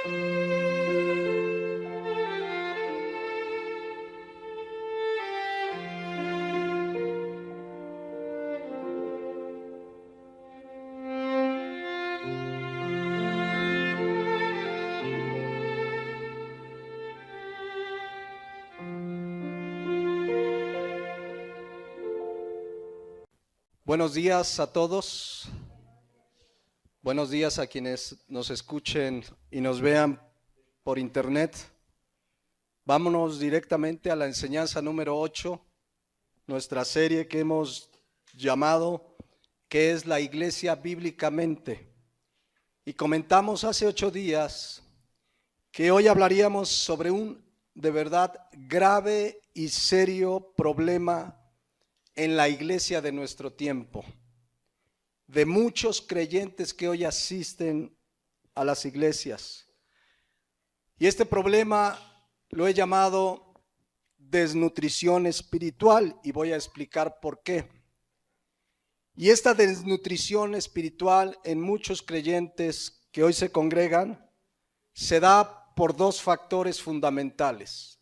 Buenos días a todos. Buenos días a quienes nos escuchen y nos vean por internet. Vámonos directamente a la enseñanza número 8, nuestra serie que hemos llamado ¿Qué es la iglesia bíblicamente? Y comentamos hace 8 días que hoy hablaríamos sobre un de verdad grave y serio problema en la iglesia de nuestro tiempo, de muchos creyentes que hoy asisten a las iglesias. Y este problema lo he llamado desnutrición espiritual y voy a explicar por qué. Y esta desnutrición espiritual en muchos creyentes que hoy se congregan se da por dos factores fundamentales.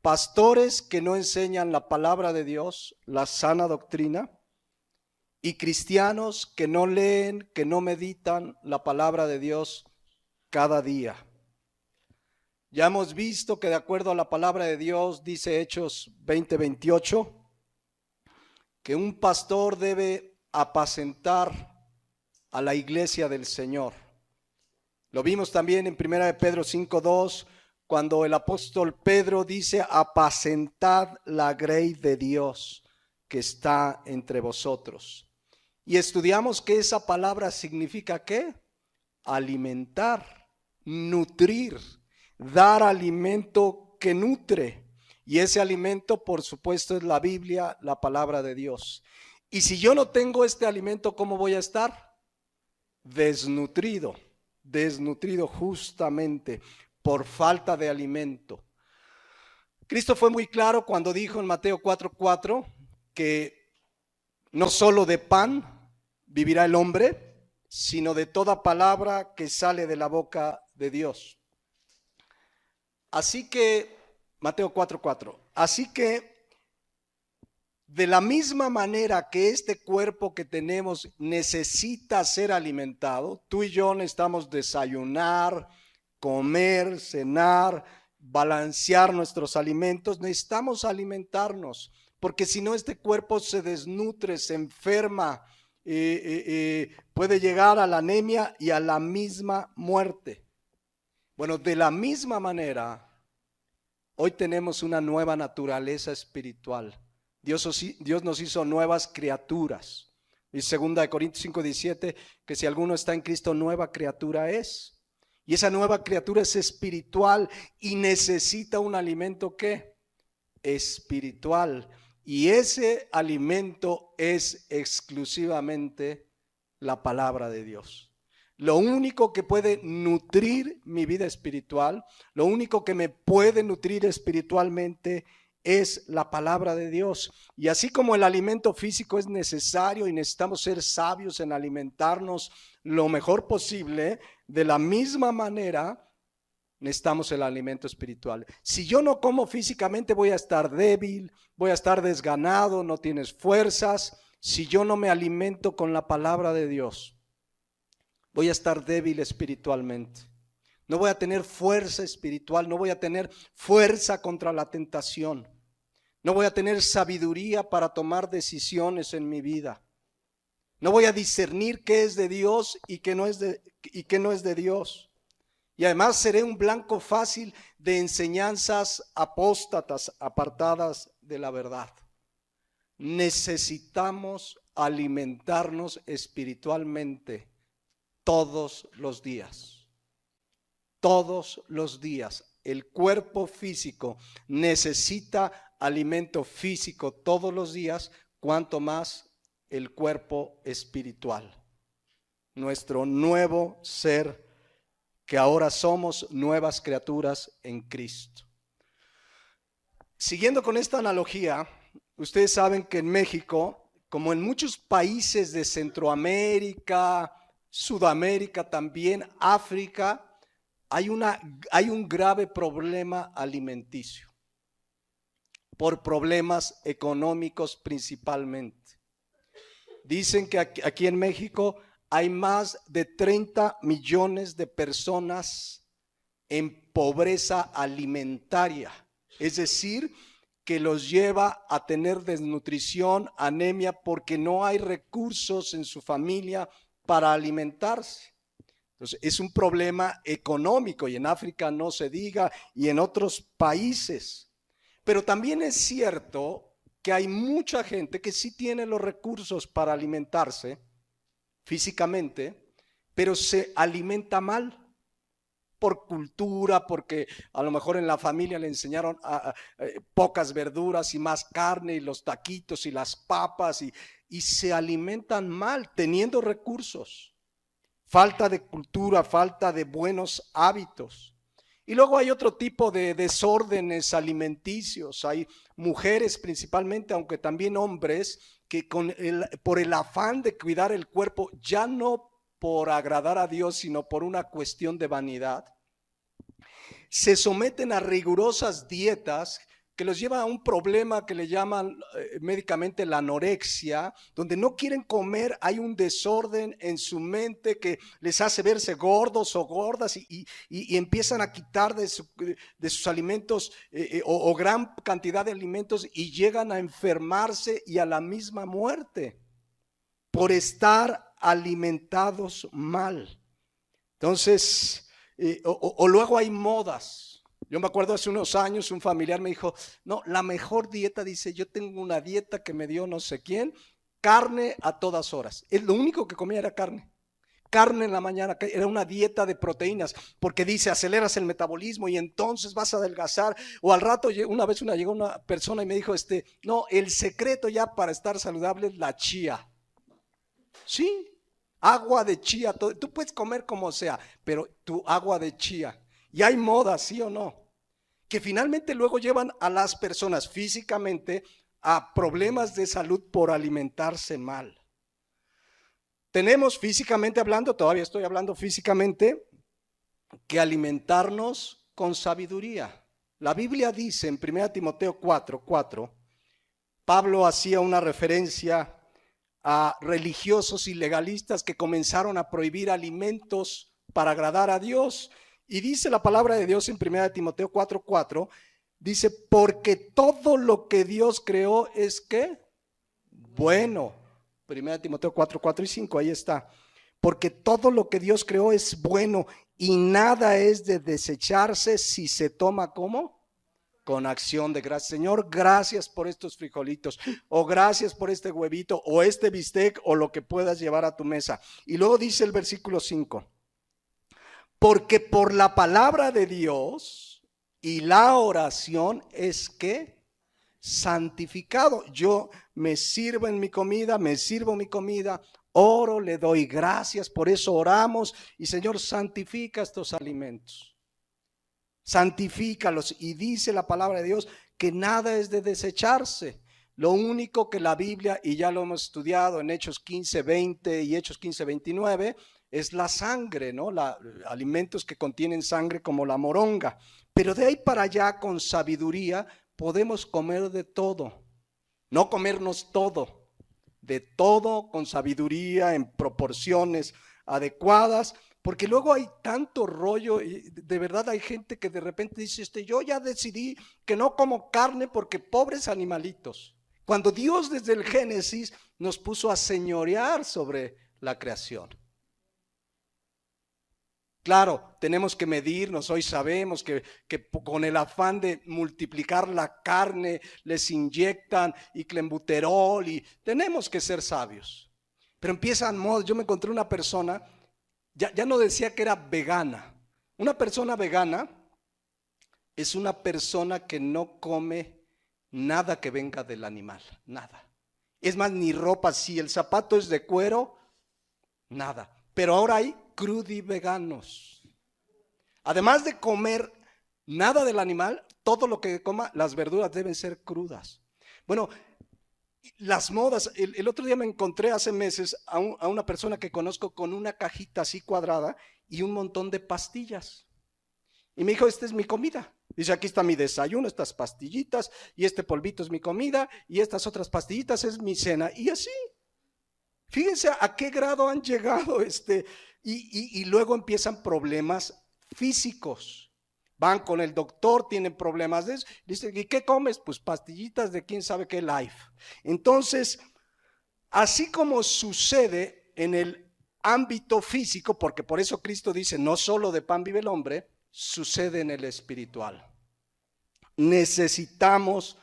Pastores que no enseñan la palabra de Dios, la sana doctrina, y cristianos que no leen, que no meditan la palabra de Dios cada día. Ya hemos visto que de acuerdo a la palabra de Dios, dice Hechos 20:28, que un pastor debe apacentar a la iglesia del Señor. Lo vimos también en 1 de Pedro 5:2, cuando el apóstol Pedro dice, apacentad la grey de Dios que está entre vosotros. Y estudiamos que esa palabra significa ¿qué? Alimentar, nutrir, dar alimento que nutre. Y ese alimento, por supuesto, es la Biblia, la palabra de Dios. Y si yo no tengo este alimento, ¿cómo voy a estar? Desnutrido justamente por falta de alimento. Cristo fue muy claro cuando dijo en Mateo 4:4 que no solo de pan vivirá el hombre, sino de toda palabra que sale de la boca de Dios. Así que, Mateo 4:4, así que de la misma manera que este cuerpo que tenemos necesita ser alimentado, tú y yo necesitamos desayunar, comer, cenar, balancear nuestros alimentos, necesitamos alimentarnos, porque si no este cuerpo se desnutre, se enferma, puede llegar a la anemia y a la misma muerte. Bueno, de la misma manera, hoy tenemos una nueva naturaleza espiritual. Dios nos hizo nuevas criaturas. Y 2 Corintios 5:17, que si alguno está en Cristo, nueva criatura es. Y esa nueva criatura es espiritual y necesita un alimento ¿qué? Espiritual. Y ese alimento es exclusivamente la palabra de Dios. Lo único que puede nutrir mi vida espiritual, lo único que me puede nutrir espiritualmente es la palabra de Dios. Y así como el alimento físico es necesario y necesitamos ser sabios en alimentarnos lo mejor posible, de la misma manera necesitamos el alimento espiritual. Si yo no como físicamente, voy a estar débil, voy a estar desganado, no tienes fuerzas. Si yo no me alimento con la palabra de Dios, voy a estar débil espiritualmente. No voy a tener fuerza espiritual, no voy a tener fuerza contra la tentación. No voy a tener sabiduría para tomar decisiones en mi vida. No voy a discernir qué es de Dios y qué no es de Dios. Y además seré un blanco fácil de enseñanzas apóstatas, apartadas de la verdad. Necesitamos alimentarnos espiritualmente todos los días. Todos los días. El cuerpo físico necesita alimento físico todos los días, cuanto más el cuerpo espiritual. Nuestro nuevo ser, que ahora somos nuevas criaturas en Cristo. Siguiendo con esta analogía, ustedes saben que en México, como en muchos países de Centroamérica, Sudamérica también, África, hay un grave problema alimenticio, por problemas económicos principalmente. Dicen que aquí en México hay más de 30 millones de personas en pobreza alimentaria, es decir, que los lleva a tener desnutrición, anemia, porque no hay recursos en su familia para alimentarse. Entonces, es un problema económico, y en África no se diga, y en otros países. Pero también es cierto que hay mucha gente que sí tiene los recursos para alimentarse físicamente, pero se alimenta mal por cultura, porque a lo mejor en la familia le enseñaron pocas verduras y más carne, y los taquitos y las papas, y se alimentan mal teniendo recursos. Falta de cultura, falta de buenos hábitos. Y luego hay otro tipo de desórdenes alimenticios. Hay mujeres principalmente, aunque también hombres, que por el afán de cuidar el cuerpo, ya no por agradar a Dios, sino por una cuestión de vanidad, se someten a rigurosas dietas que los lleva a un problema que le llaman médicamente la anorexia, donde no quieren comer, hay un desorden en su mente que les hace verse gordos o gordas, y empiezan a quitar de sus alimentos o gran cantidad de alimentos, y llegan a enfermarse y a la misma muerte por estar alimentados mal. Entonces, o luego hay modas. Yo me acuerdo hace unos años un familiar me dijo, no, la mejor dieta, dice, yo tengo una dieta que me dio no sé quién, carne a todas horas. Es lo único que comía era carne. Carne en la mañana, era una dieta de proteínas, porque dice, aceleras el metabolismo y entonces vas a adelgazar. O al rato, una vez llegó una persona y me dijo, no, el secreto ya para estar saludable es la chía. Sí, agua de chía, tú puedes comer como sea, pero tu agua de chía. Y hay modas, ¿sí o no? Que finalmente luego llevan a las personas físicamente a problemas de salud por alimentarse mal. Tenemos físicamente hablando, todavía estoy hablando físicamente, que alimentarnos con sabiduría. La Biblia dice en 1 Timoteo 4:4, Pablo hacía una referencia a religiosos y legalistas que comenzaron a prohibir alimentos para agradar a Dios. Y dice la palabra de Dios en 1 Timoteo 4:4, dice, porque todo lo que Dios creó es ¿qué? Bueno. 1 Timoteo 4:4 y 5, ahí está. Porque todo lo que Dios creó es bueno, y nada es de desecharse si se toma ¿cómo? Con acción de gracias. Señor, gracias por estos frijolitos, o gracias por este huevito, o este bistec, o lo que puedas llevar a tu mesa. Y luego dice el versículo 5, porque por la palabra de Dios y la oración es que santificado. Yo me sirvo en mi comida, me sirvo mi comida, oro, le doy gracias, por eso oramos, y Señor, santifica estos alimentos. Santifícalos, y dice la palabra de Dios que nada es de desecharse. Lo único que la Biblia, y ya lo hemos estudiado en Hechos 15:20 y Hechos 15:29, es la sangre, ¿no? Alimentos que contienen sangre como la moronga. Pero de ahí para allá, con sabiduría, podemos comer de todo. No comernos todo, de todo con sabiduría, en proporciones adecuadas. Porque luego hay tanto rollo, y de verdad hay gente que de repente dice, yo ya decidí que no como carne porque pobres animalitos. Cuando Dios desde el Génesis nos puso a señorear sobre la creación. Claro, tenemos que medirnos, hoy sabemos que con el afán de multiplicar la carne les inyectan y clenbuterol, y tenemos que ser sabios. Pero empiezan modos, yo me encontré una persona, ya no decía que era vegana. Una persona vegana es una persona que no come nada que venga del animal, nada. Es más, ni ropa, si el zapato es de cuero, nada. Pero ahora hay crudiveganos. Además de comer nada del animal, todo lo que coma, las verduras deben ser crudas. Bueno, las modas, el otro día me encontré hace meses a una persona que conozco con una cajita así cuadrada y un montón de pastillas. Y me dijo, esta es mi comida. Dice, aquí está mi desayuno, estas pastillitas, y este polvito es mi comida, y estas otras pastillitas es mi cena. Y así, fíjense a qué grado han llegado y luego empiezan problemas físicos. Van con el doctor, tienen problemas de eso. Dice, ¿y qué comes? Pues pastillitas de quién sabe qué life. Entonces, así como sucede en el ámbito físico, porque por eso Cristo dice, no solo de pan vive el hombre, sucede en el espiritual. Necesitamos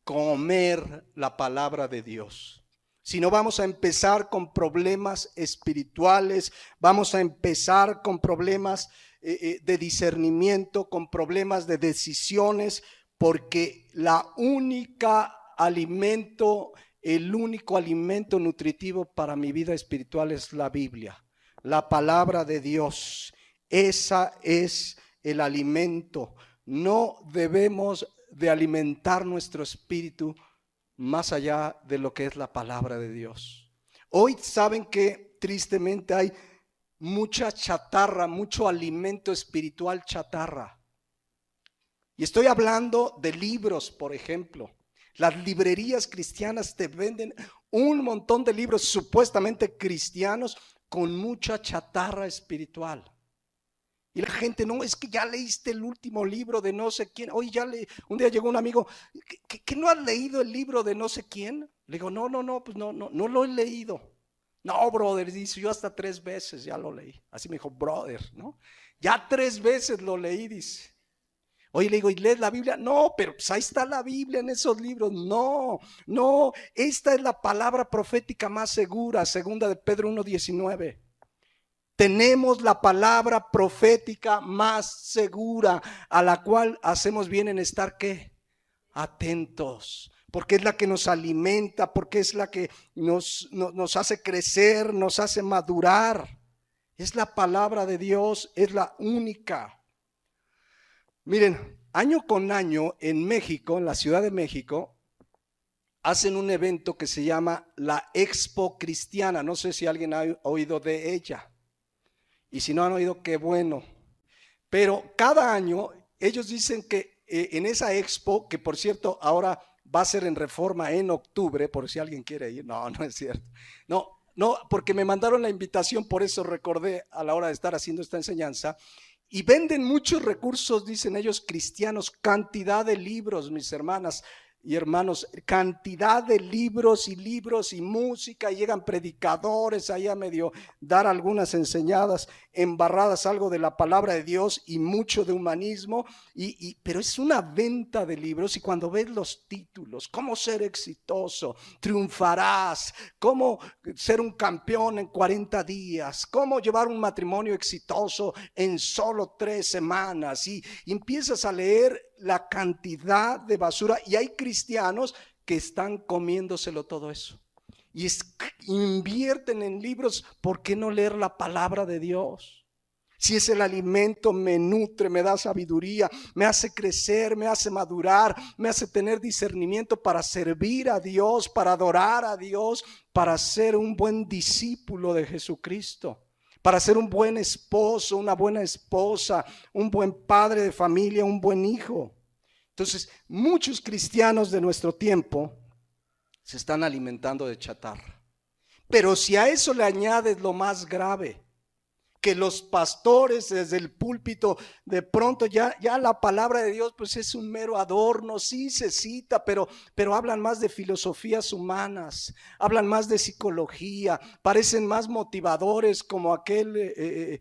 comer la palabra de Dios. Si no, vamos a empezar con problemas espirituales, vamos a empezar con problemas de discernimiento, con problemas de decisiones, porque el único alimento nutritivo para mi vida espiritual es la Biblia, la palabra de Dios. Esa es el alimento. No debemos de alimentar nuestro espíritu más allá de lo que es la palabra de Dios. Hoy saben que tristemente hay mucha chatarra, mucho alimento espiritual chatarra. Y estoy hablando de libros, por ejemplo. Las librerías cristianas te venden un montón de libros supuestamente cristianos con mucha chatarra espiritual. Y la gente, no, es que ya leíste el último libro de no sé quién. Oye, un día llegó un amigo, ¿que no has leído el libro de no sé quién? Le digo, no, pues no lo he leído. No, brother, dice, yo hasta 3 veces ya lo leí. Así me dijo, brother, ¿no? Ya 3 veces lo leí, dice. Oye, le digo, ¿y lees la Biblia? No, pero pues ahí está la Biblia en esos libros. No, esta es la palabra profética más segura, segunda de Pedro 1:19. Tenemos la palabra profética más segura, a la cual hacemos bien en estar, ¿qué? Atentos, porque es la que nos alimenta, porque es la que nos hace crecer, nos hace madurar. Es la palabra de Dios, es la única. Miren, año con año en México, en la Ciudad de México, hacen un evento que se llama la Expo Cristiana. No sé si alguien ha oído de ella. Y si no han oído, qué bueno. Pero cada año ellos dicen que en esa expo, que por cierto ahora va a ser en Reforma en octubre, por si alguien quiere ir. No es cierto. No, porque me mandaron la invitación, por eso recordé a la hora de estar haciendo esta enseñanza. Y venden muchos recursos, dicen ellos, cristianos, cantidad de libros, mis hermanas y hermanos, cantidad de libros y música, y llegan predicadores ahí a medio dar algunas enseñadas, embarradas algo de la palabra de Dios y mucho de humanismo, pero es una venta de libros. Y cuando ves los títulos, cómo ser exitoso, triunfarás, cómo ser un campeón en 40 días, cómo llevar un matrimonio exitoso en solo 3 semanas, y empiezas a leer la cantidad de basura, y hay cristianos que están comiéndoselo todo eso y invierten en libros. ¿Por qué no leer la palabra de Dios? Si es el alimento, me nutre, me da sabiduría, me hace crecer, me hace madurar, me hace tener discernimiento para servir a Dios, para adorar a Dios, para ser un buen discípulo de Jesucristo, para ser un buen esposo, una buena esposa, un buen padre de familia, un buen hijo. Entonces, muchos cristianos de nuestro tiempo se están alimentando de chatarra. Pero si a eso le añades lo más grave, que los pastores desde el púlpito de pronto ya la palabra de Dios pues es un mero adorno, sí se cita, pero hablan más de filosofías humanas, hablan más de psicología, parecen más motivadores como aquel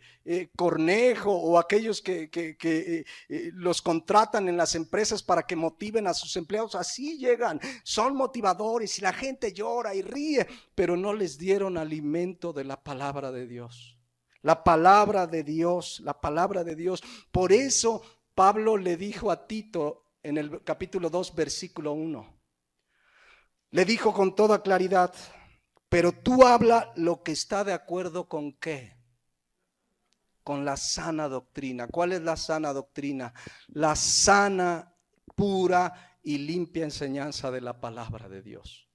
Cornejo, o aquellos que los contratan en las empresas para que motiven a sus empleados. Así llegan, son motivadores y la gente llora y ríe, pero no les dieron alimento de la palabra de Dios. La palabra de Dios, la palabra de Dios. Por eso Pablo le dijo a Tito en el capítulo 2, versículo 1. Le dijo con toda claridad, pero tú habla lo que está de acuerdo con ¿qué? Con la sana doctrina. ¿Cuál es la sana doctrina? La sana, pura y limpia enseñanza de la palabra de Dios.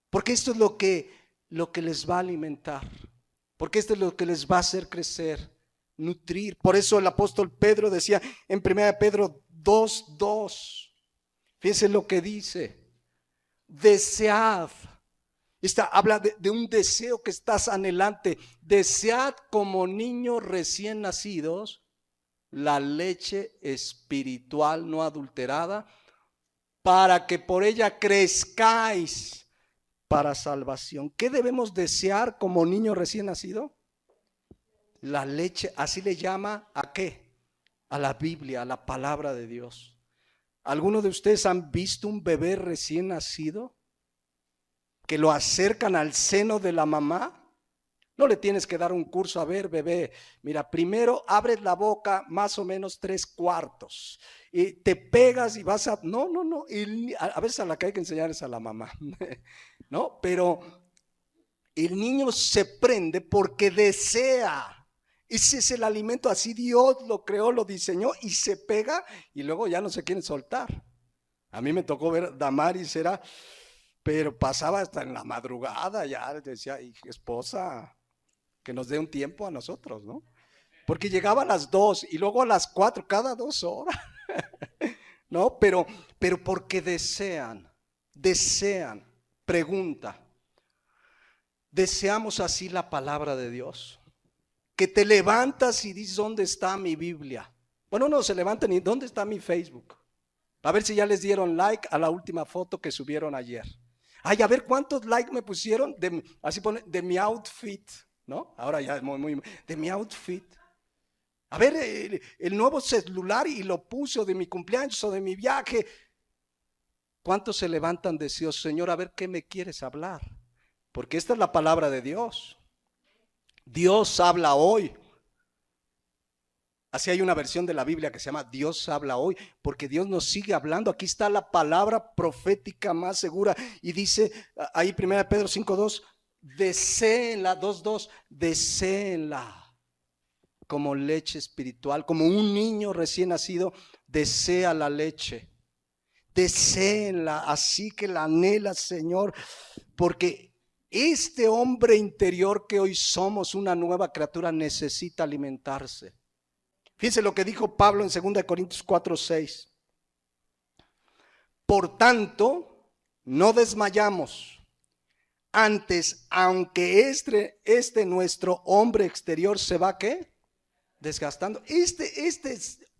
Porque esto es lo que les va a alimentar. Porque esto es lo que les va a hacer crecer. nutrir. Por eso el apóstol Pedro decía en 1 Pedro 2:2, fíjense lo que dice: desead. Habla de un deseo que estás anhelante. Desead como niños recién nacidos la leche espiritual no adulterada, para que por ella crezcáis para salvación. ¿Qué debemos desear como niño recién nacido? La leche, así le llama ¿a qué? A la Biblia, a la palabra de Dios. ¿Algunos de ustedes han visto un bebé recién nacido que lo acercan al seno de la mamá? No le tienes que dar un curso. A ver, bebé, mira, primero abres la boca más o menos 3/4 y te pegas y vas a... No. Y a veces a la que hay que enseñar es a la mamá, ¿no? Pero el niño se prende porque desea. Ese es el alimento, así Dios lo creó, lo diseñó, y se pega y luego ya no se quieren soltar. A mí me tocó ver, Damaris era, pero pasaba hasta en la madrugada, ya decía, esposa, que nos dé un tiempo a nosotros, ¿no? Porque llegaba a las 2 y luego a las 4, cada 2 horas, ¿no? Pero porque desean, pregunta, ¿deseamos así la palabra de Dios? Que te levantas y dices, ¿dónde está mi Biblia? Bueno, no se levantan y ¿dónde está mi Facebook? A ver si ya les dieron like a la última foto que subieron ayer. Ay, a ver cuántos likes me pusieron, así pone, de mi outfit, ¿no? Ahora ya es muy, de mi outfit. A ver, el nuevo celular y lo puso de mi cumpleaños o de mi viaje. ¿Cuántos se levantan deseosos? Señor, a ver qué me quieres hablar? Porque esta es la palabra de Dios. Dios habla hoy. Así hay una versión de la Biblia que se llama Dios habla hoy, porque Dios nos sigue hablando. Aquí está la palabra profética más segura. Y dice ahí 1 Pedro 5:2, deséenla, 2:2, deséenla como leche espiritual, como un niño recién nacido desea la leche. Deséenla así que la anhela, Señor, porque este hombre interior que hoy somos, una nueva criatura, necesita alimentarse. Fíjense lo que dijo Pablo en 2 Corintios 4:6. Por tanto, no desmayamos. Antes, aunque este nuestro hombre exterior se va, ¿qué? Desgastando. Este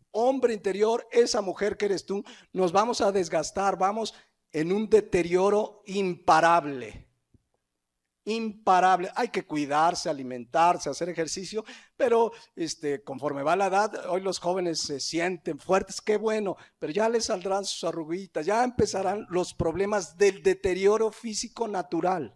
hombre interior, esa mujer que eres tú, nos vamos a desgastar, vamos en un deterioro imparable. Imparable. Hay que cuidarse, alimentarse, hacer ejercicio, pero conforme va la edad, hoy los jóvenes se sienten fuertes, qué bueno, pero ya les saldrán sus arruguitas, ya empezarán los problemas del deterioro físico natural.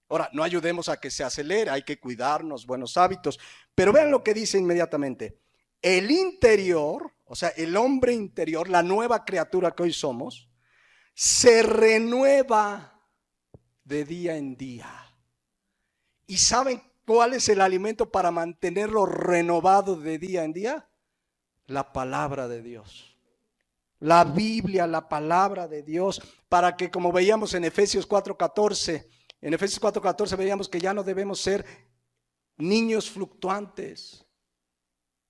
Ahora, no ayudemos a que se acelere, hay que cuidarnos, buenos hábitos, pero vean lo que dice inmediatamente. El interior, o sea, el hombre interior, la nueva criatura que hoy somos, se renueva de día en día. ¿Y saben cuál es el alimento para mantenerlo renovado de día en día? La palabra de Dios. La Biblia, la palabra de Dios, para que, como veíamos en Efesios 4:14, veíamos que ya no debemos ser niños fluctuantes,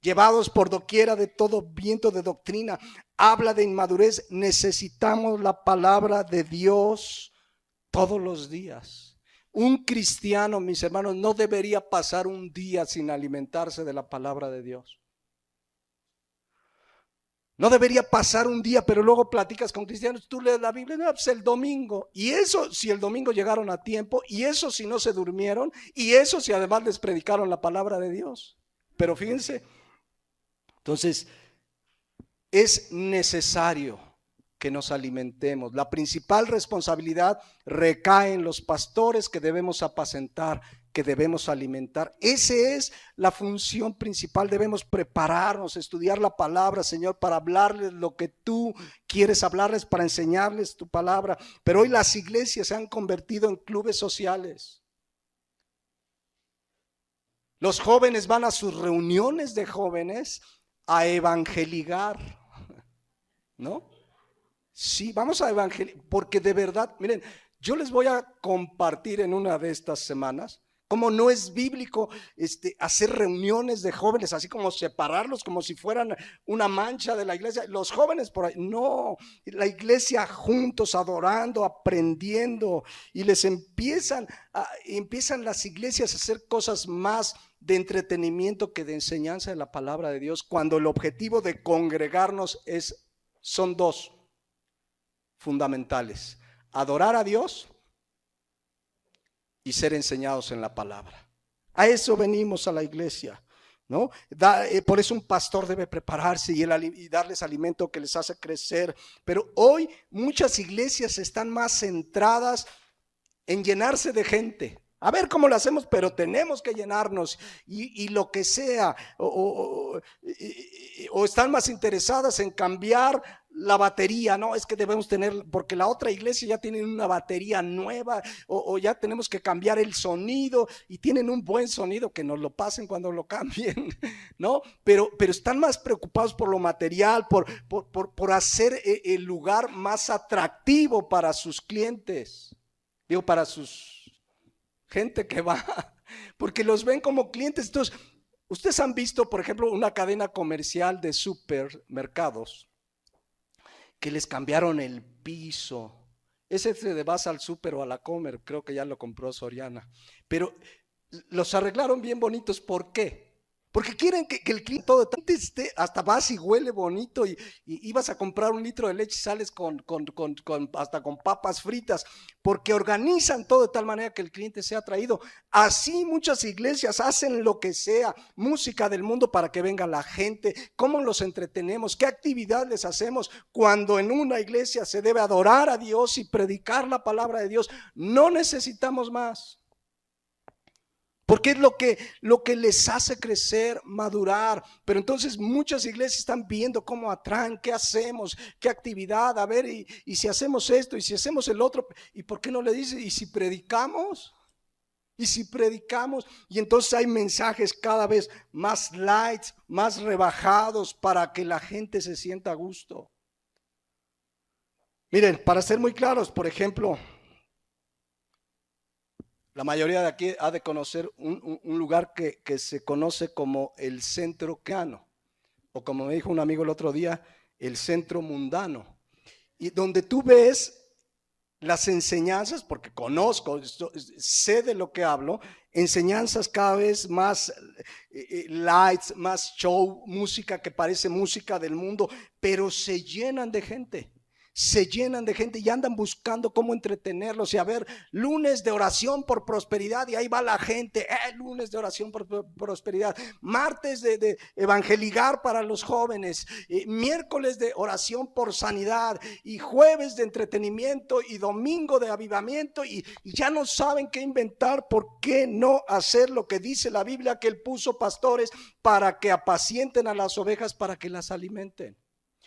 llevados por doquiera de todo viento de doctrina. Habla de inmadurez. Necesitamos la palabra de Dios todos los días. Un cristiano, mis hermanos, no debería pasar un día sin alimentarse de la palabra de Dios. No debería pasar un día, pero luego platicas con cristianos, tú lees la Biblia, no, pues el domingo. Y eso si el domingo llegaron a tiempo, y eso si no se durmieron, y eso si además les predicaron la palabra de Dios. Pero fíjense, entonces es necesario que nos alimentemos. La principal responsabilidad recae en los pastores que debemos apacentar, que debemos alimentar. Esa es la función principal. Debemos prepararnos, estudiar la palabra, Señor, para hablarles lo que tú quieres hablarles, para enseñarles tu palabra. Pero hoy las iglesias se han convertido en clubes sociales. Los jóvenes van a sus reuniones de jóvenes a evangelizar, ¿no? Sí, vamos a evangelizar, porque de verdad, miren, yo les voy a compartir en una de estas semanas Cómo no es bíblico hacer reuniones de jóvenes, así como separarlos como si fueran una mancha de la iglesia. Los jóvenes por ahí, no, la iglesia juntos, adorando, aprendiendo, y empiezan las iglesias a hacer cosas más de entretenimiento que de enseñanza de la palabra de Dios, cuando el objetivo de congregarnos son dos fundamentales: adorar a Dios y ser enseñados en la palabra. A eso venimos a la iglesia, ¿no? Por eso un pastor debe prepararse y darles alimento que les hace crecer. Pero hoy muchas iglesias están más centradas en llenarse de gente. A ver cómo lo hacemos, pero tenemos que llenarnos y lo que sea. O están más interesadas en cambiar la batería. No, es que debemos tener, porque la otra iglesia ya tiene una batería nueva, o ya tenemos que cambiar el sonido, y tienen un buen sonido, que nos lo pasen cuando lo cambien, ¿no? Pero están más preocupados por lo material, por hacer el lugar más atractivo para sus clientes. Digo, para sus gente que va, porque los ven como clientes. Entonces, ustedes han visto, por ejemplo, una cadena comercial de supermercados que les cambiaron el piso. Ese de vas al súper o a la Comer, creo que ya lo compró Soriana, pero los arreglaron bien bonitos. ¿Por qué? Porque quieren que el cliente todo esté, hasta vas y huele bonito, y vas a comprar un litro de leche y sales hasta con papas fritas, porque organizan todo de tal manera que el cliente sea atraído. Así muchas iglesias hacen lo que sea, música del mundo para que venga la gente. ¿Cómo los entretenemos? ¿Qué actividad les hacemos? Cuando en una iglesia se debe adorar a Dios y predicar la palabra de Dios, no necesitamos más. Porque es lo que les hace crecer, madurar. Pero entonces muchas iglesias están viendo cómo atraen, qué hacemos, qué actividad, a ver, y si hacemos esto, y si hacemos el otro, ¿y por qué no le dice? ¿Y si predicamos? ¿Y si predicamos? Y entonces hay mensajes cada vez más light, más rebajados, para que la gente se sienta a gusto. Miren, para ser muy claros, por ejemplo, la mayoría de aquí ha de conocer un lugar que se conoce como el centro cristiano, o como me dijo un amigo el otro día, el centro mundano, y donde tú ves las enseñanzas, porque conozco, sé de lo que hablo, enseñanzas cada vez más lights, más show, música que parece música del mundo, pero se llenan de gente. Se llenan de gente y andan buscando cómo entretenerlos. Y a ver, lunes de oración por prosperidad, y ahí va la gente, lunes de oración por prosperidad, martes de evangelizar para los jóvenes, miércoles de oración por sanidad, y jueves de entretenimiento, y domingo de avivamiento, y ya no saben qué inventar. ¿Por qué no hacer lo que dice la Biblia, que Él puso pastores para que apacienten a las ovejas, para que las alimenten?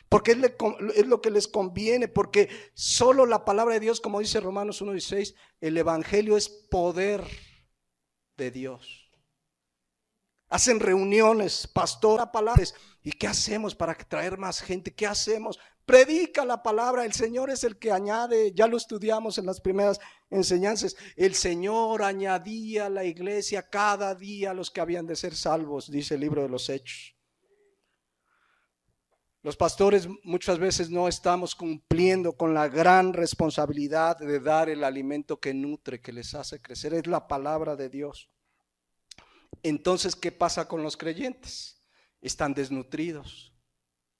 Porque es lo que les conviene, porque solo la palabra de Dios, como dice Romanos 1:16, el evangelio es poder de Dios. Hacen reuniones, pastor, palabras. ¿Y qué hacemos para traer más gente? ¿Qué hacemos? Predica la palabra. El Señor es el que añade. Ya lo estudiamos en las primeras enseñanzas. El Señor añadía a la iglesia cada día a los que habían de ser salvos, dice el libro de los Hechos. Los pastores muchas veces no estamos cumpliendo con la gran responsabilidad de dar el alimento que nutre, que les hace crecer. Es la palabra de Dios. Entonces, ¿qué pasa con los creyentes? Están desnutridos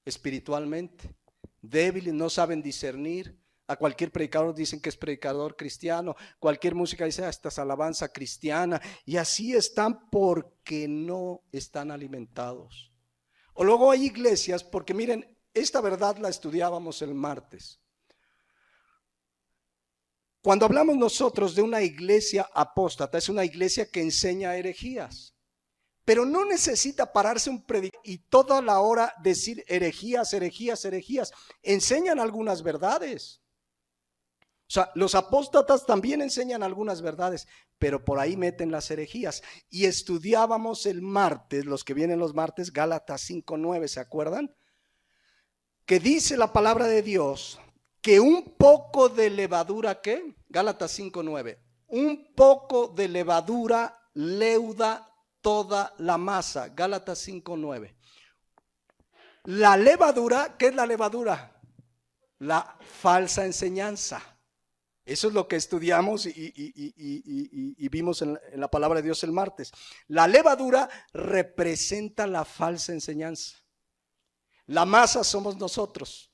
espiritualmente, débiles, no saben discernir. A cualquier predicador dicen que es predicador cristiano, cualquier música dice esta es alabanza cristiana, y así están porque no están alimentados. O luego hay iglesias, porque miren, esta verdad la estudiábamos el martes. Cuando hablamos nosotros de una iglesia apóstata, es una iglesia que enseña herejías, pero no necesita pararse un predicador y toda la hora decir herejías, herejías, herejías. Enseñan algunas verdades. O sea, los apóstatas también enseñan algunas verdades, pero por ahí meten las herejías. Y estudiábamos el martes, los que vienen los martes, Gálatas 5:9, ¿se acuerdan? Que dice la palabra de Dios que un poco de levadura, ¿qué? Gálatas 5:9, un poco de levadura leuda toda la masa. Gálatas 5:9. La levadura, ¿qué es la levadura? La falsa enseñanza. Eso es lo que estudiamos y vimos en la palabra de Dios el martes. La levadura representa la falsa enseñanza. La masa somos nosotros.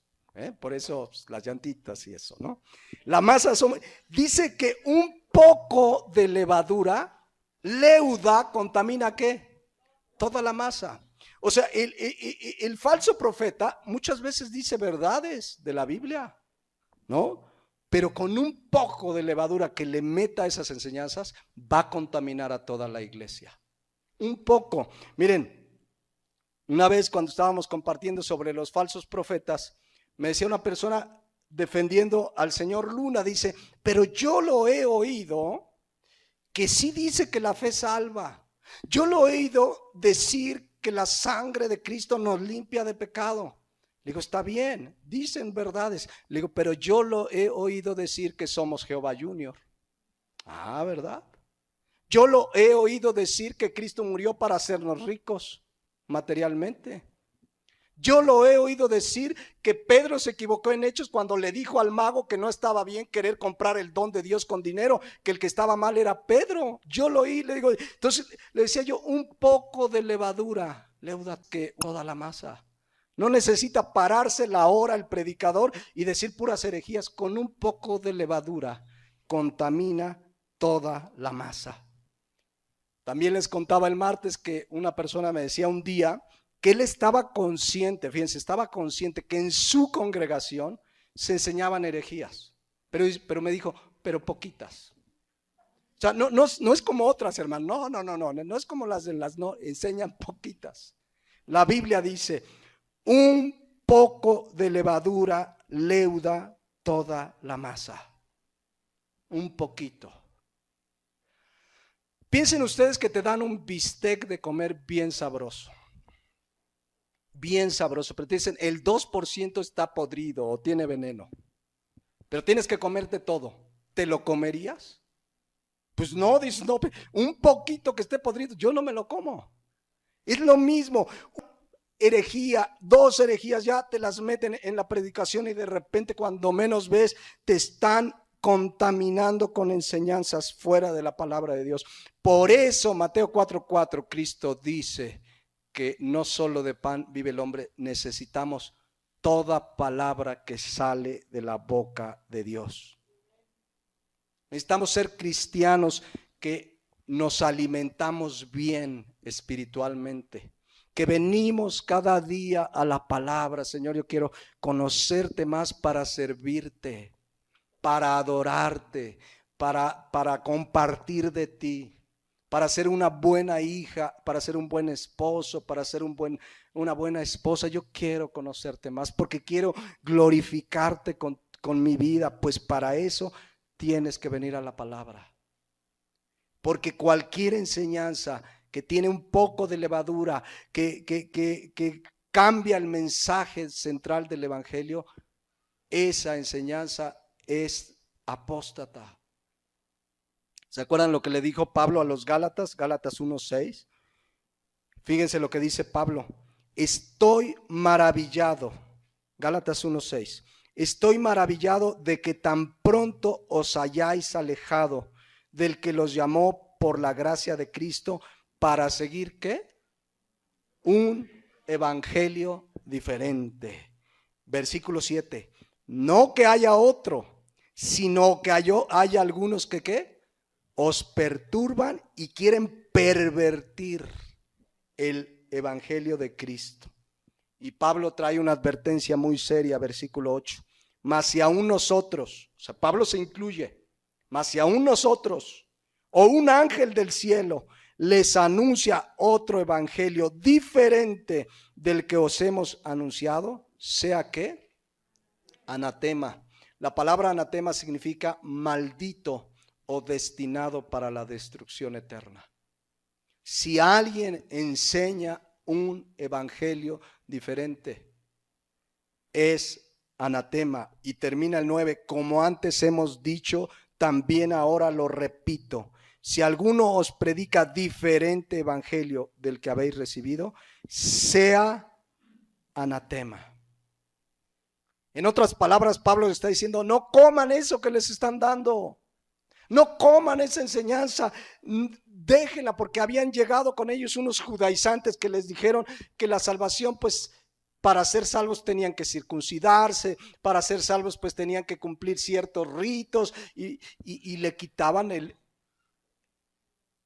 Por eso pues, las llantitas y eso, ¿no? La masa somos. Dice que un poco de levadura, leuda, contamina ¿qué? Toda la masa. O sea, el falso profeta muchas veces dice verdades de la Biblia, ¿no? Pero con un poco de levadura que le meta esas enseñanzas, va a contaminar a toda la iglesia. Un poco. Miren, una vez cuando estábamos compartiendo sobre los falsos profetas, me decía una persona defendiendo al señor Luna, dice, pero yo lo he oído que sí dice que la fe salva. Yo lo he oído decir que la sangre de Cristo nos limpia de pecado. Le digo, está bien, dicen verdades. Le digo, pero yo lo he oído decir que somos Jehová Junior. Ah, ¿verdad? Yo lo he oído decir que Cristo murió para hacernos ricos materialmente. Yo lo he oído decir que Pedro se equivocó en Hechos cuando le dijo al mago que no estaba bien querer comprar el don de Dios con dinero, que el que estaba mal era Pedro. Yo lo oí, le digo, entonces le decía yo, un poco de levadura leuda que toda la masa. No necesita pararse la hora el predicador y decir puras herejías. Con un poco de levadura contamina toda la masa. También les contaba el martes que una persona me decía un día que él estaba consciente, fíjense, estaba consciente que en su congregación se enseñaban herejías. Pero me dijo, pero poquitas. O sea, no es como otras, hermano. No es como las de las, no, enseñan poquitas. La Biblia dice, un poco de levadura leuda toda la masa. Un poquito. Piensen ustedes que te dan un bistec de comer bien sabroso. Bien sabroso, pero te dicen el 2% está podrido o tiene veneno. Pero tienes que comerte todo. ¿Te lo comerías? Pues no, dices, no, un poquito que esté podrido, yo no me lo como. Es lo mismo. Herejía, 2 herejías ya te las meten en la predicación y de repente cuando menos ves te están contaminando con enseñanzas fuera de la palabra de Dios. Por eso Mateo 4:4 Cristo dice que no solo de pan vive el hombre, necesitamos toda palabra que sale de la boca de Dios. Necesitamos ser cristianos que nos alimentamos bien espiritualmente, que venimos cada día a la palabra. Señor, yo quiero conocerte más para servirte, para adorarte, para compartir de ti, para ser una buena hija, para ser un buen esposo, para ser una buena esposa. Yo quiero conocerte más porque quiero glorificarte con mi vida. Pues para eso tienes que venir a la palabra. Porque cualquier enseñanza que tiene un poco de levadura, que cambia el mensaje central del evangelio, esa enseñanza es apóstata. ¿Se acuerdan lo que le dijo Pablo a los Gálatas? Gálatas 1:6. Fíjense lo que dice Pablo. Estoy maravillado. Gálatas 1:6. Estoy maravillado de que tan pronto os hayáis alejado del que los llamó por la gracia de Cristo para seguir ¿qué? Un evangelio diferente. Versículo 7. No que haya otro, sino que haya algunos que ¿qué? Os perturban y quieren pervertir el evangelio de Cristo. Y Pablo trae una advertencia muy seria, versículo 8. Mas si aún nosotros, o sea, Pablo se incluye, mas si aún nosotros o un ángel del cielo les anuncia otro evangelio diferente del que os hemos anunciado, sea ¿qué? Anatema. La palabra anatema significa maldito o destinado para la destrucción eterna. Si alguien enseña un evangelio diferente, es anatema. Y termina el 9, como antes hemos dicho, también ahora lo repito. si alguno os predica diferente evangelio del que habéis recibido, sea anatema. En otras palabras, Pablo está diciendo, no coman eso que les están dando. No coman esa enseñanza, déjenla, porque habían llegado con ellos unos judaizantes que les dijeron que la salvación, pues para ser salvos tenían que circuncidarse, para ser salvos pues tenían que cumplir ciertos ritos y le quitaban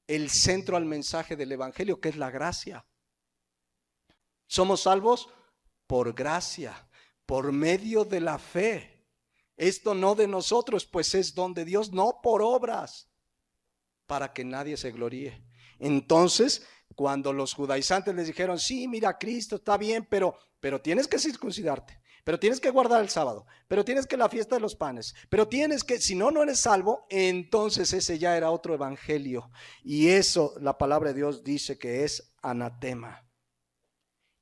el centro al mensaje del evangelio, que es la gracia. Somos salvos por gracia, por medio de la fe. Esto no de nosotros, pues es don de Dios, no por obras, para que nadie se gloríe. Entonces, cuando los judaizantes les dijeron, sí, mira, Cristo está bien, pero tienes que circuncidarte, pero tienes que guardar el sábado, pero tienes que la fiesta de los panes, pero tienes que, si no, no eres salvo, entonces ese ya era otro evangelio. Y eso la palabra de Dios dice que es anatema.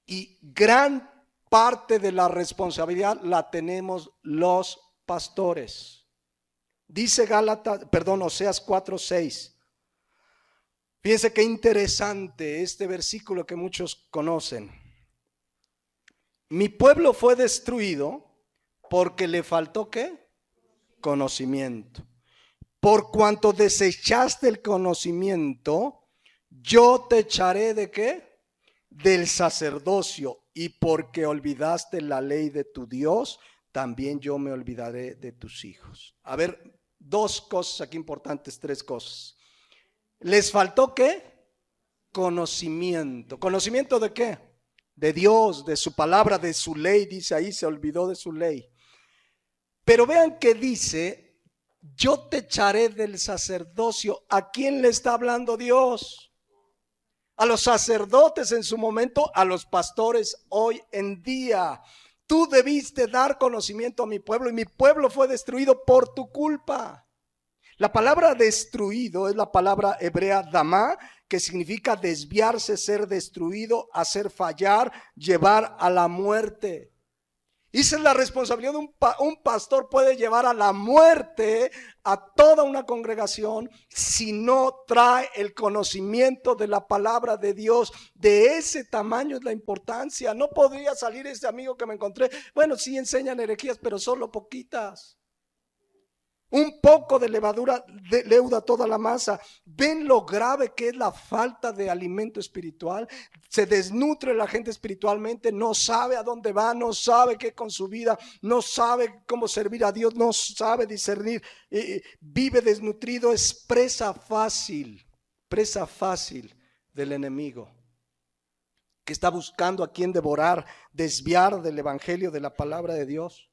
Y gran parte de la responsabilidad la tenemos los pastores. Dice Oseas 4:6. Fíjense qué interesante este versículo que muchos conocen. Mi pueblo fue destruido porque le faltó ¿qué? Conocimiento. Por cuanto desechaste el conocimiento, yo te echaré ¿de qué? Del sacerdocio. Y porque olvidaste la ley de tu Dios, también yo me olvidaré de tus hijos. A ver, dos cosas aquí importantes, tres cosas. ¿Les faltó qué? Conocimiento. ¿Conocimiento de qué? De Dios, de su palabra, de su ley. Dice ahí, se olvidó de su ley. Pero vean que dice, yo te echaré del sacerdocio. ¿A quién le está hablando Dios? A los sacerdotes en su momento, a los pastores hoy en día. Tú debiste dar conocimiento a mi pueblo y mi pueblo fue destruido por tu culpa. La palabra destruido es la palabra hebrea damá, que significa desviarse, ser destruido, hacer fallar, llevar a la muerte. Y esa es la responsabilidad de un pastor, puede llevar a la muerte a toda una congregación si no trae el conocimiento de la palabra de Dios. De ese tamaño es la importancia. No podría salir este amigo que me encontré. Bueno, sí enseñan herejías, pero solo poquitas. Un poco de levadura leuda toda la masa. ¿Ven lo grave que es la falta de alimento espiritual? Se desnutre la gente espiritualmente, no sabe a dónde va, no sabe qué con su vida, no sabe cómo servir a Dios, no sabe discernir, vive desnutrido, es presa fácil del enemigo, que está buscando a quien devorar, desviar del evangelio, de la palabra de Dios.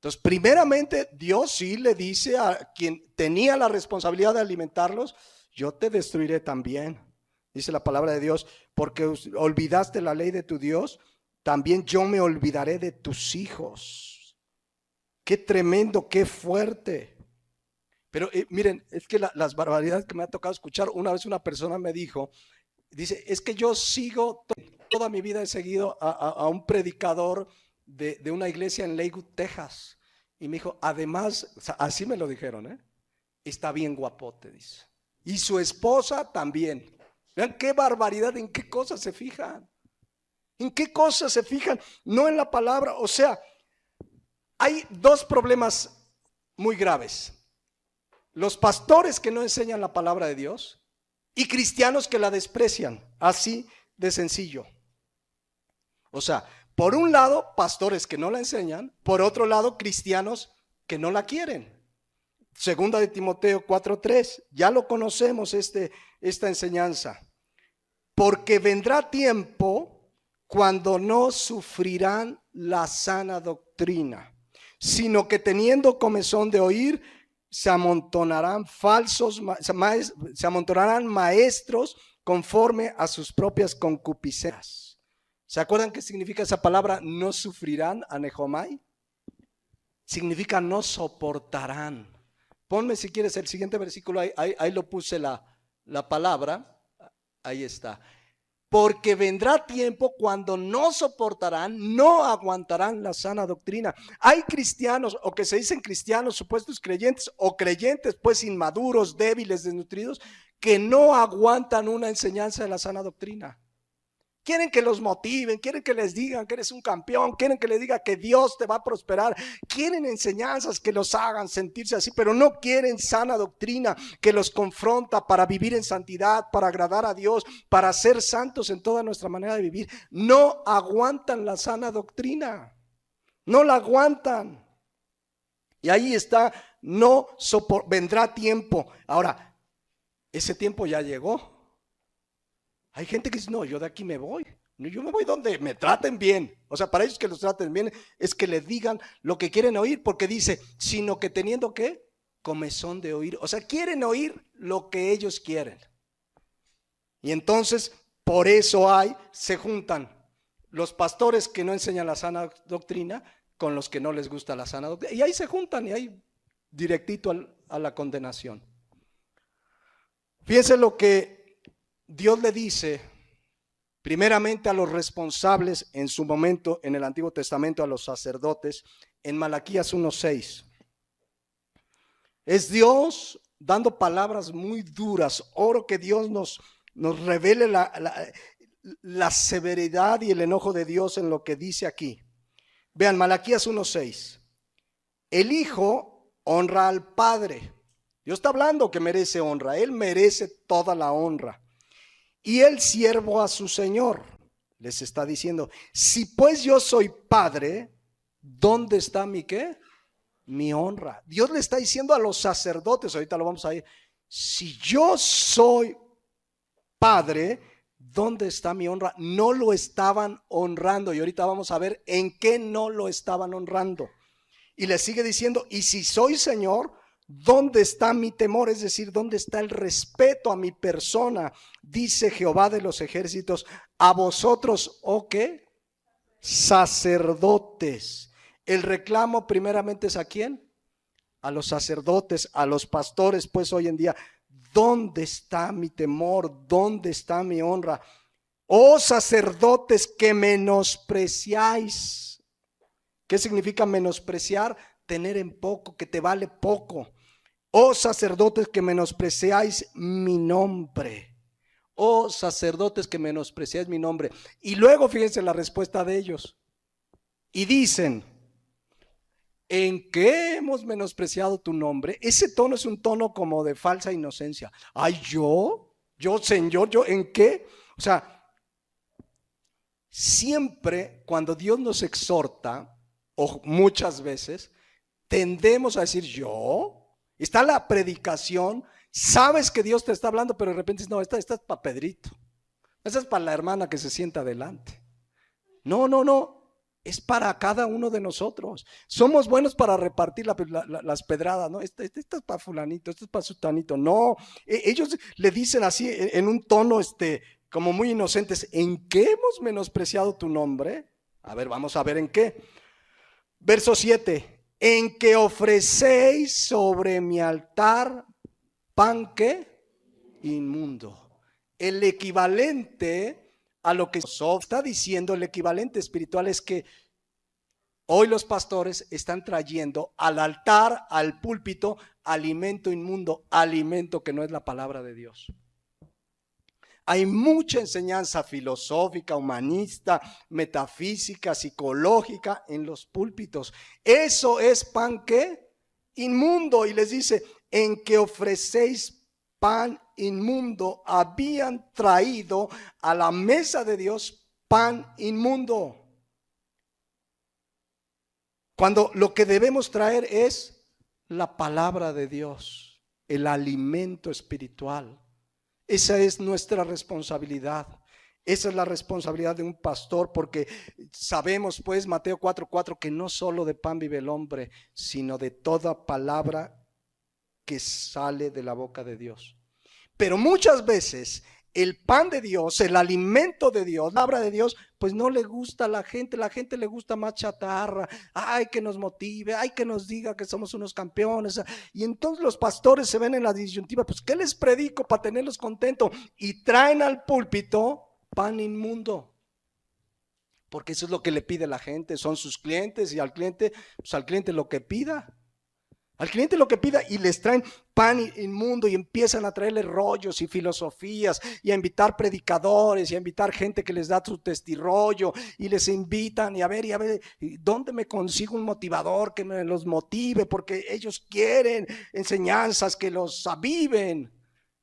Entonces, primeramente, Dios sí le dice a quien tenía la responsabilidad de alimentarlos, yo te destruiré también. Dice la palabra de Dios, porque olvidaste la ley de tu Dios, también yo me olvidaré de tus hijos. Qué tremendo, qué fuerte. Pero miren, es que las barbaridades que me ha tocado escuchar, una vez una persona me dijo, dice, es que yo sigo, toda mi vida he seguido a un predicador de una iglesia en Lakewood, Texas. Y me dijo, además, o sea, así me lo dijeron, está bien guapote, dice. Y su esposa también. Vean qué barbaridad, en qué cosas se fijan. ¿En qué cosas se fijan? No en la palabra. O sea, hay dos problemas muy graves. Los pastores que no enseñan la palabra de Dios y cristianos que la desprecian. Así de sencillo. O sea, por un lado, pastores que no la enseñan, por otro lado, cristianos que no la quieren. Segunda de Timoteo 4:3, ya lo conocemos esta enseñanza. Porque vendrá tiempo cuando no sufrirán la sana doctrina, sino que teniendo comezón de oír, se amontonarán maestros conforme a sus propias concupiscencias. ¿Se acuerdan qué significa esa palabra? No sufrirán, anejomai. Significa no soportarán. Ponme si quieres el siguiente versículo, ahí lo puse la palabra, ahí está. porque vendrá tiempo cuando no soportarán, no aguantarán la sana doctrina. Hay cristianos, o que se dicen cristianos, supuestos creyentes, o creyentes pues inmaduros, débiles, desnutridos, que no aguantan una enseñanza de la sana doctrina. Quieren que los motiven, quieren que les digan que eres un campeón, quieren que les diga que Dios te va a prosperar, quieren enseñanzas que los hagan sentirse así, pero no quieren sana doctrina que los confronta para vivir en santidad, para agradar a Dios, para ser santos en toda nuestra manera de vivir. No aguantan la sana doctrina, no la aguantan. Y ahí está, vendrá tiempo. Ahora, ese tiempo ya llegó. Hay gente que dice, no, yo de aquí me voy. Yo me voy donde me traten bien. O sea, para ellos que los traten bien es que les digan lo que quieren oír, porque dice, sino que teniendo ¿qué? Comezón de oír. O sea, quieren oír lo que ellos quieren. Y entonces, por eso se juntan los pastores que no enseñan la sana doctrina con los que no les gusta la sana doctrina. Y ahí se juntan y ahí directito a la condenación. Fíjense lo que Dios le dice primeramente a los responsables en su momento en el Antiguo Testamento, a los sacerdotes, en Malaquías 1:6. Es Dios dando palabras muy duras. Oro que Dios nos revele la severidad y el enojo de Dios en lo que dice aquí. Vean, Malaquías 1:6. El Hijo honra al Padre. Dios está hablando que merece honra. Él merece toda la honra. Y el siervo a su Señor. Les está diciendo, si pues yo soy padre, ¿dónde está mi qué? Mi honra. Dios le está diciendo a los sacerdotes, ahorita lo vamos a ir, si yo soy padre, ¿dónde está mi honra? No lo estaban honrando y ahorita vamos a ver en qué no lo estaban honrando. Y le sigue diciendo, y si soy Señor, ¿dónde está mi temor? Es decir, ¿dónde está el respeto a mi persona? Dice Jehová de los ejércitos, a vosotros, ¿o qué? Sacerdotes. El reclamo primeramente es ¿a quién? A los sacerdotes, a los pastores, pues hoy en día, ¿dónde está mi temor? ¿Dónde está mi honra? Oh sacerdotes que menospreciáis. ¿Qué significa menospreciar? Tener en poco, que te vale poco. Oh sacerdotes que menospreciáis mi nombre. Oh sacerdotes que menospreciáis mi nombre. Y luego fíjense la respuesta de ellos. Y dicen, ¿en qué hemos menospreciado tu nombre? Ese tono es un tono como de falsa inocencia. Ay, yo, Señor, ¿en qué? O sea, siempre cuando Dios nos exhorta, o muchas veces, tendemos a decir yo. Está la predicación, sabes que Dios te está hablando, pero de repente dices, no, esta es para Pedrito, esta es para la hermana que se sienta adelante. No, es para cada uno de nosotros. Somos buenos para repartir las pedradas, ¿no? Esta es para fulanito, esta es para sutanito. No, ellos le dicen así en un tono como muy inocentes, ¿en qué hemos menospreciado tu nombre? A ver, vamos a ver en qué. Verso 7. En que ofrecéis sobre mi altar pan ¿qué? Inmundo. El equivalente a lo que está diciendo, el equivalente espiritual es que hoy los pastores están trayendo al altar, al púlpito, alimento inmundo, alimento que no es la palabra de Dios. Hay mucha enseñanza filosófica, humanista, metafísica, psicológica en los púlpitos. Eso es pan ¿qué? Inmundo. Y les dice, en que ofrecéis pan inmundo, habían traído a la mesa de Dios pan inmundo. Cuando lo que debemos traer es la palabra de Dios, el alimento espiritual. Esa es nuestra responsabilidad. Esa es la responsabilidad de un pastor, porque sabemos pues Mateo 4:4 que no solo de pan vive el hombre, sino de toda palabra que sale de la boca de Dios. Pero muchas veces el pan de Dios, el alimento de Dios, la palabra de Dios, pues no le gusta a la gente le gusta más chatarra, ay que nos motive, ay que nos diga que somos unos campeones, y entonces los pastores se ven en la disyuntiva, pues ¿qué les predico para tenerlos contentos? Y traen al púlpito pan inmundo. Porque eso es lo que le pide la gente, son sus clientes y al cliente, pues al cliente lo que pida. Al cliente lo que pida y les traen pan inmundo y empiezan a traerle rollos y filosofías y a invitar predicadores y a invitar gente que les da su testirollo y les invitan y a ver, ¿dónde me consigo un motivador que me los motive? Porque ellos quieren enseñanzas que los aviven.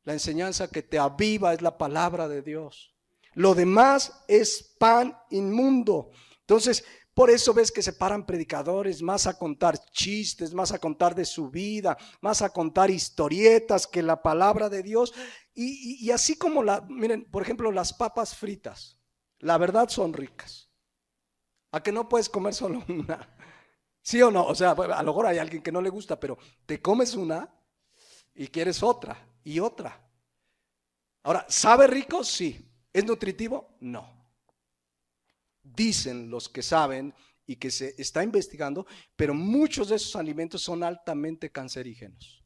La enseñanza que te aviva es la palabra de Dios. Lo demás es pan inmundo. Entonces, por eso ves que se paran predicadores más a contar chistes, más a contar de su vida, más a contar historietas que la palabra de Dios. Y así como miren, por ejemplo, las papas fritas, la verdad son ricas. ¿A que no puedes comer solo una? ¿Sí o no? O sea, a lo mejor hay alguien que no le gusta, pero te comes una y quieres otra y otra. Ahora, ¿sabe rico? Sí. ¿Es nutritivo? No. Dicen los que saben y que se está investigando, pero muchos de esos alimentos son altamente cancerígenos.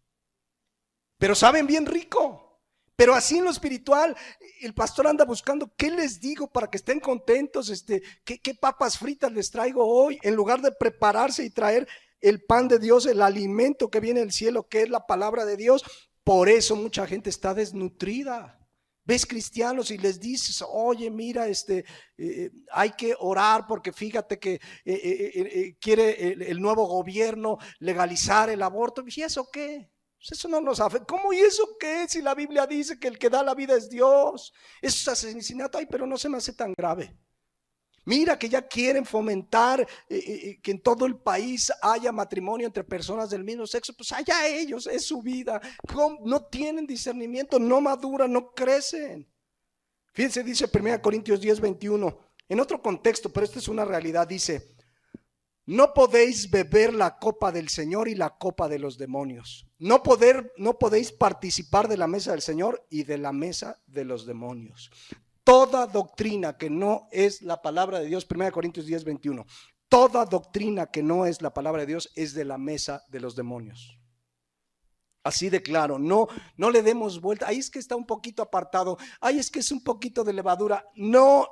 Pero saben bien rico. Pero así en lo espiritual, el pastor anda buscando, ¿qué les digo para que estén contentos? ¿Qué papas fritas les traigo hoy? En lugar de prepararse y traer el pan de Dios, el alimento que viene del cielo, que es la palabra de Dios. Por eso mucha gente está desnutrida. Ves cristianos y les dices, oye, mira, hay que orar porque fíjate que quiere el nuevo gobierno legalizar el aborto. ¿Y eso qué? Pues eso no nos afecta. ¿Cómo y eso qué? Si la Biblia dice que el que da la vida es Dios. Eso es asesinato. Ay, pero no se me hace tan grave. Mira que ya quieren fomentar que en todo el país haya matrimonio entre personas del mismo sexo. Pues allá ellos, es su vida. No tienen discernimiento, no maduran, no crecen. Fíjense, dice 1 Corintios 10:21. En otro contexto, pero esta es una realidad, dice: no podéis beber la copa del Señor y la copa de los demonios. No podéis participar de la mesa del Señor y de la mesa de los demonios. Toda doctrina que no es la palabra de Dios, 1 Corintios 10:21, toda doctrina que no es la palabra de Dios es de la mesa de los demonios. Así de claro, no le demos vuelta. Ahí es que está un poquito apartado, ahí es que es un poquito de levadura. No.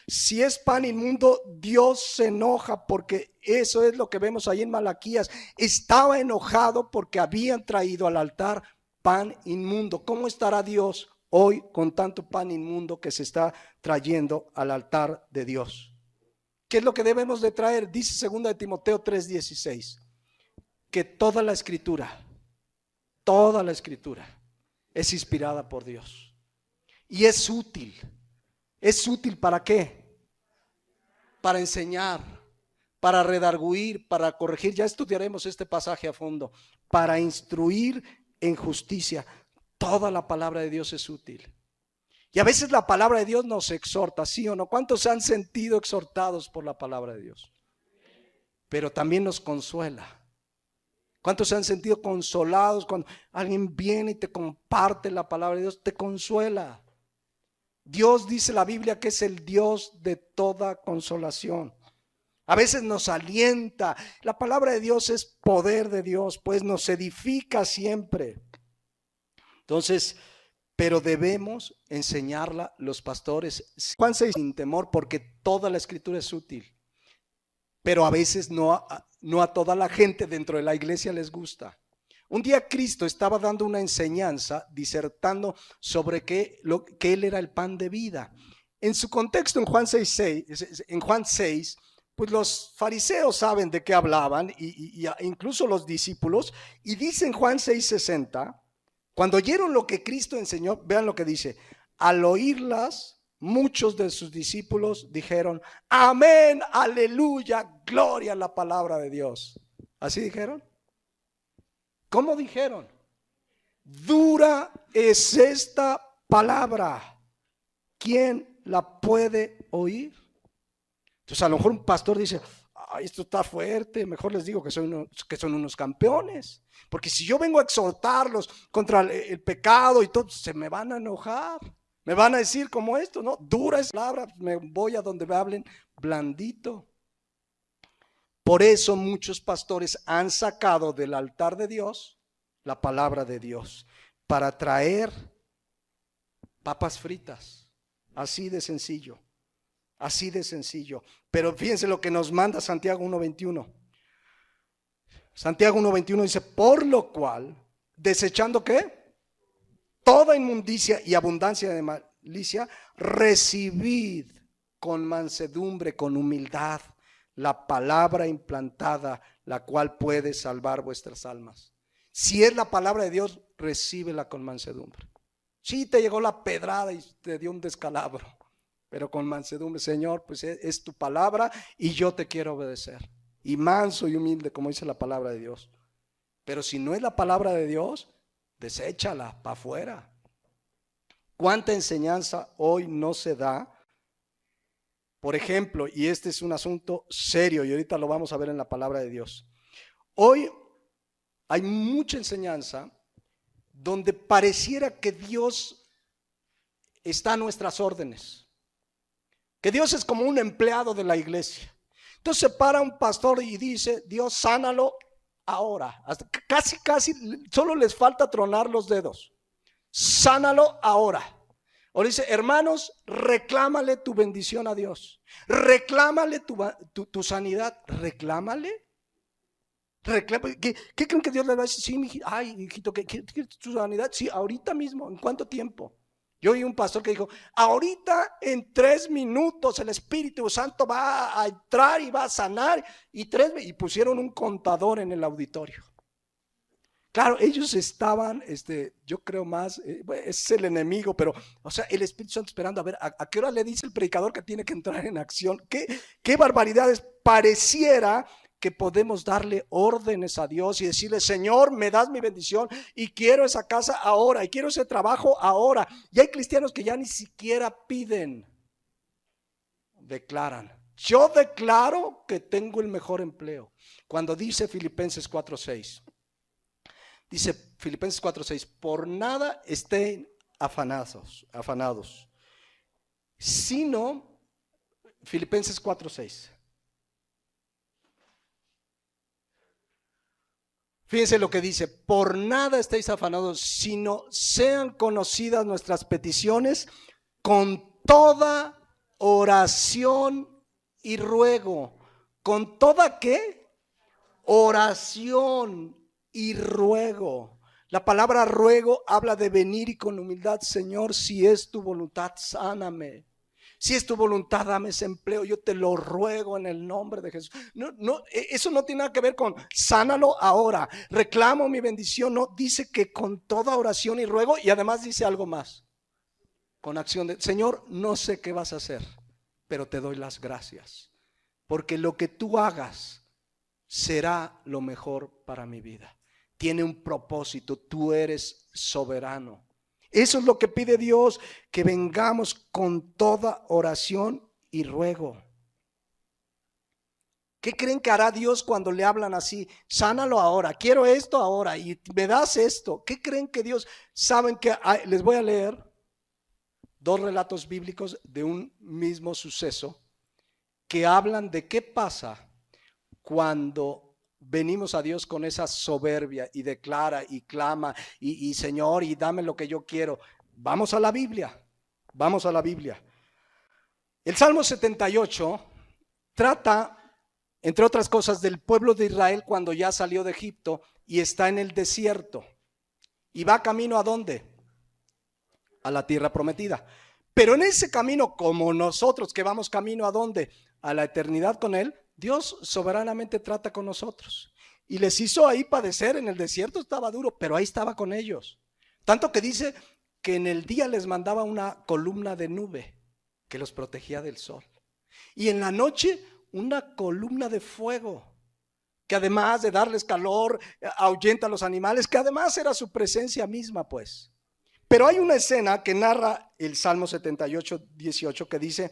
Si es pan inmundo, Dios se enoja, porque eso es lo que vemos ahí en Malaquías. Estaba enojado porque habían traído al altar pan inmundo. ¿Cómo estará Dios hoy con tanto pan inmundo que se está trayendo al altar de Dios? ¿Qué es lo que debemos de traer? Dice 2 de Timoteo 3:16, que toda la escritura es inspirada por Dios y es útil. ¿Es útil para qué? Para enseñar, para redarguir, para corregir. Ya estudiaremos este pasaje a fondo. Para instruir en justicia. Toda la palabra de Dios es útil. Y a veces la palabra de Dios nos exhorta, ¿sí o no? ¿Cuántos se han sentido exhortados por la palabra de Dios? Pero también nos consuela. ¿Cuántos se han sentido consolados cuando alguien viene y te comparte la palabra de Dios? Te consuela. Dios, dice la Biblia, que es el Dios de toda consolación. A veces nos alienta. La palabra de Dios es poder de Dios, pues nos edifica siempre. Entonces, pero debemos enseñarla los pastores. Juan 6, sin temor, porque toda la escritura es útil. Pero a veces no a toda la gente dentro de la iglesia les gusta. Un día Cristo estaba dando una enseñanza, disertando sobre que Él era el pan de vida. En su contexto, en Juan 6, pues los fariseos saben de qué hablaban, y incluso los discípulos, y dice en Juan 6:60, cuando oyeron lo que Cristo enseñó, vean lo que dice: al oírlas, muchos de sus discípulos dijeron: amén, aleluya, gloria a la palabra de Dios. ¿Así dijeron? ¿Cómo dijeron? Dura es esta palabra, ¿quién la puede oír? Entonces a lo mejor un pastor dice: ay, esto está fuerte, mejor les digo que son unos campeones, porque si yo vengo a exhortarlos contra el pecado y todo, se me van a enojar. Me van a decir como esto, ¿no? Dura es la palabra, me voy a donde me hablen blandito. Por eso muchos pastores han sacado del altar de Dios la palabra de Dios para traer papas fritas. Así de sencillo. Así de sencillo. Pero fíjense lo que nos manda Santiago 1:21. Santiago 1:21 dice, por lo cual, desechando ¿qué? Toda inmundicia y abundancia de malicia, recibid con mansedumbre, con humildad, la palabra implantada, la cual puede salvar vuestras almas. Si es la palabra de Dios, recíbela con mansedumbre. Si te llegó la pedrada y te dio un descalabro, pero con mansedumbre, Señor, pues es tu palabra y yo te quiero obedecer. Y manso y humilde, como dice la palabra de Dios. Pero si no es la palabra de Dios, deséchala para afuera. ¿Cuánta enseñanza hoy no se da? Por ejemplo, y este es un asunto serio y ahorita lo vamos a ver en la palabra de Dios. Hoy hay mucha enseñanza donde pareciera que Dios está a nuestras órdenes, que Dios es como un empleado de la iglesia. Entonces se para un pastor y dice, Dios, sánalo ahora. Hasta casi solo les falta tronar los dedos. Sánalo ahora. O dice, hermanos, reclámale tu bendición a Dios. Reclámale tu sanidad. Reclámale. ¿Qué creen que Dios le va a decir? Sí, mijito, ay, hijito, ¿qué tu sanidad? Sí, ahorita mismo. ¿En cuánto tiempo? Yo oí un pastor que dijo, ahorita en 3 minutos el Espíritu Santo va a entrar y va a sanar. Y pusieron un contador en el auditorio. Claro, ellos estaban, yo creo más, es el enemigo, pero, o sea, el Espíritu Santo esperando a ver a qué hora le dice el predicador que tiene que entrar en acción. ¿Qué barbaridades? Pareciera que podemos darle órdenes a Dios y decirle, Señor, me das mi bendición y quiero esa casa ahora y quiero ese trabajo ahora. Y hay cristianos que ya ni siquiera piden, declaran. Yo declaro que tengo el mejor empleo. Cuando dice Filipenses 4:6. Dice Filipenses 4:6, por nada estén afanados, sino, Filipenses 4:6. Fíjense lo que dice, por nada estéis afanados, sino sean conocidas nuestras peticiones con toda oración y ruego. ¿Con toda qué? Oración y ruego. La palabra ruego habla de venir y con humildad, Señor, si es tu voluntad, sáname. Si es tu voluntad, dame ese empleo, yo te lo ruego en el nombre de Jesús. No, eso no tiene nada que ver con sánalo ahora, reclamo mi bendición. No, dice que con toda oración y ruego, y además dice algo más, con acción de, Señor, no sé qué vas a hacer, pero te doy las gracias, porque lo que tú hagas será lo mejor para mi vida. Tiene un propósito, tú eres soberano. Eso es lo que pide Dios, que vengamos con toda oración y ruego. ¿Qué creen que hará Dios cuando le hablan así? Sánalo ahora, quiero esto ahora y me das esto. ¿Qué creen que Dios? Saben que les voy a leer 2 relatos bíblicos de un mismo suceso que hablan de qué pasa cuando venimos a Dios con esa soberbia y declara y clama y Señor, y dame lo que yo quiero. Vamos a la Biblia. El Salmo 78 trata, entre otras cosas, del pueblo de Israel cuando ya salió de Egipto y está en el desierto. Y va camino ¿a dónde? A la tierra prometida. Pero en ese camino, como nosotros que vamos camino ¿a dónde? A la eternidad con Él, Dios soberanamente trata con nosotros y les hizo ahí padecer. En el desierto estaba duro, pero ahí estaba con ellos. Tanto que dice que en el día les mandaba una columna de nube que los protegía del sol. Y en la noche una columna de fuego que además de darles calor, ahuyenta a los animales, que además era su presencia misma, pues. Pero hay una escena que narra el Salmo 78, 18 que dice,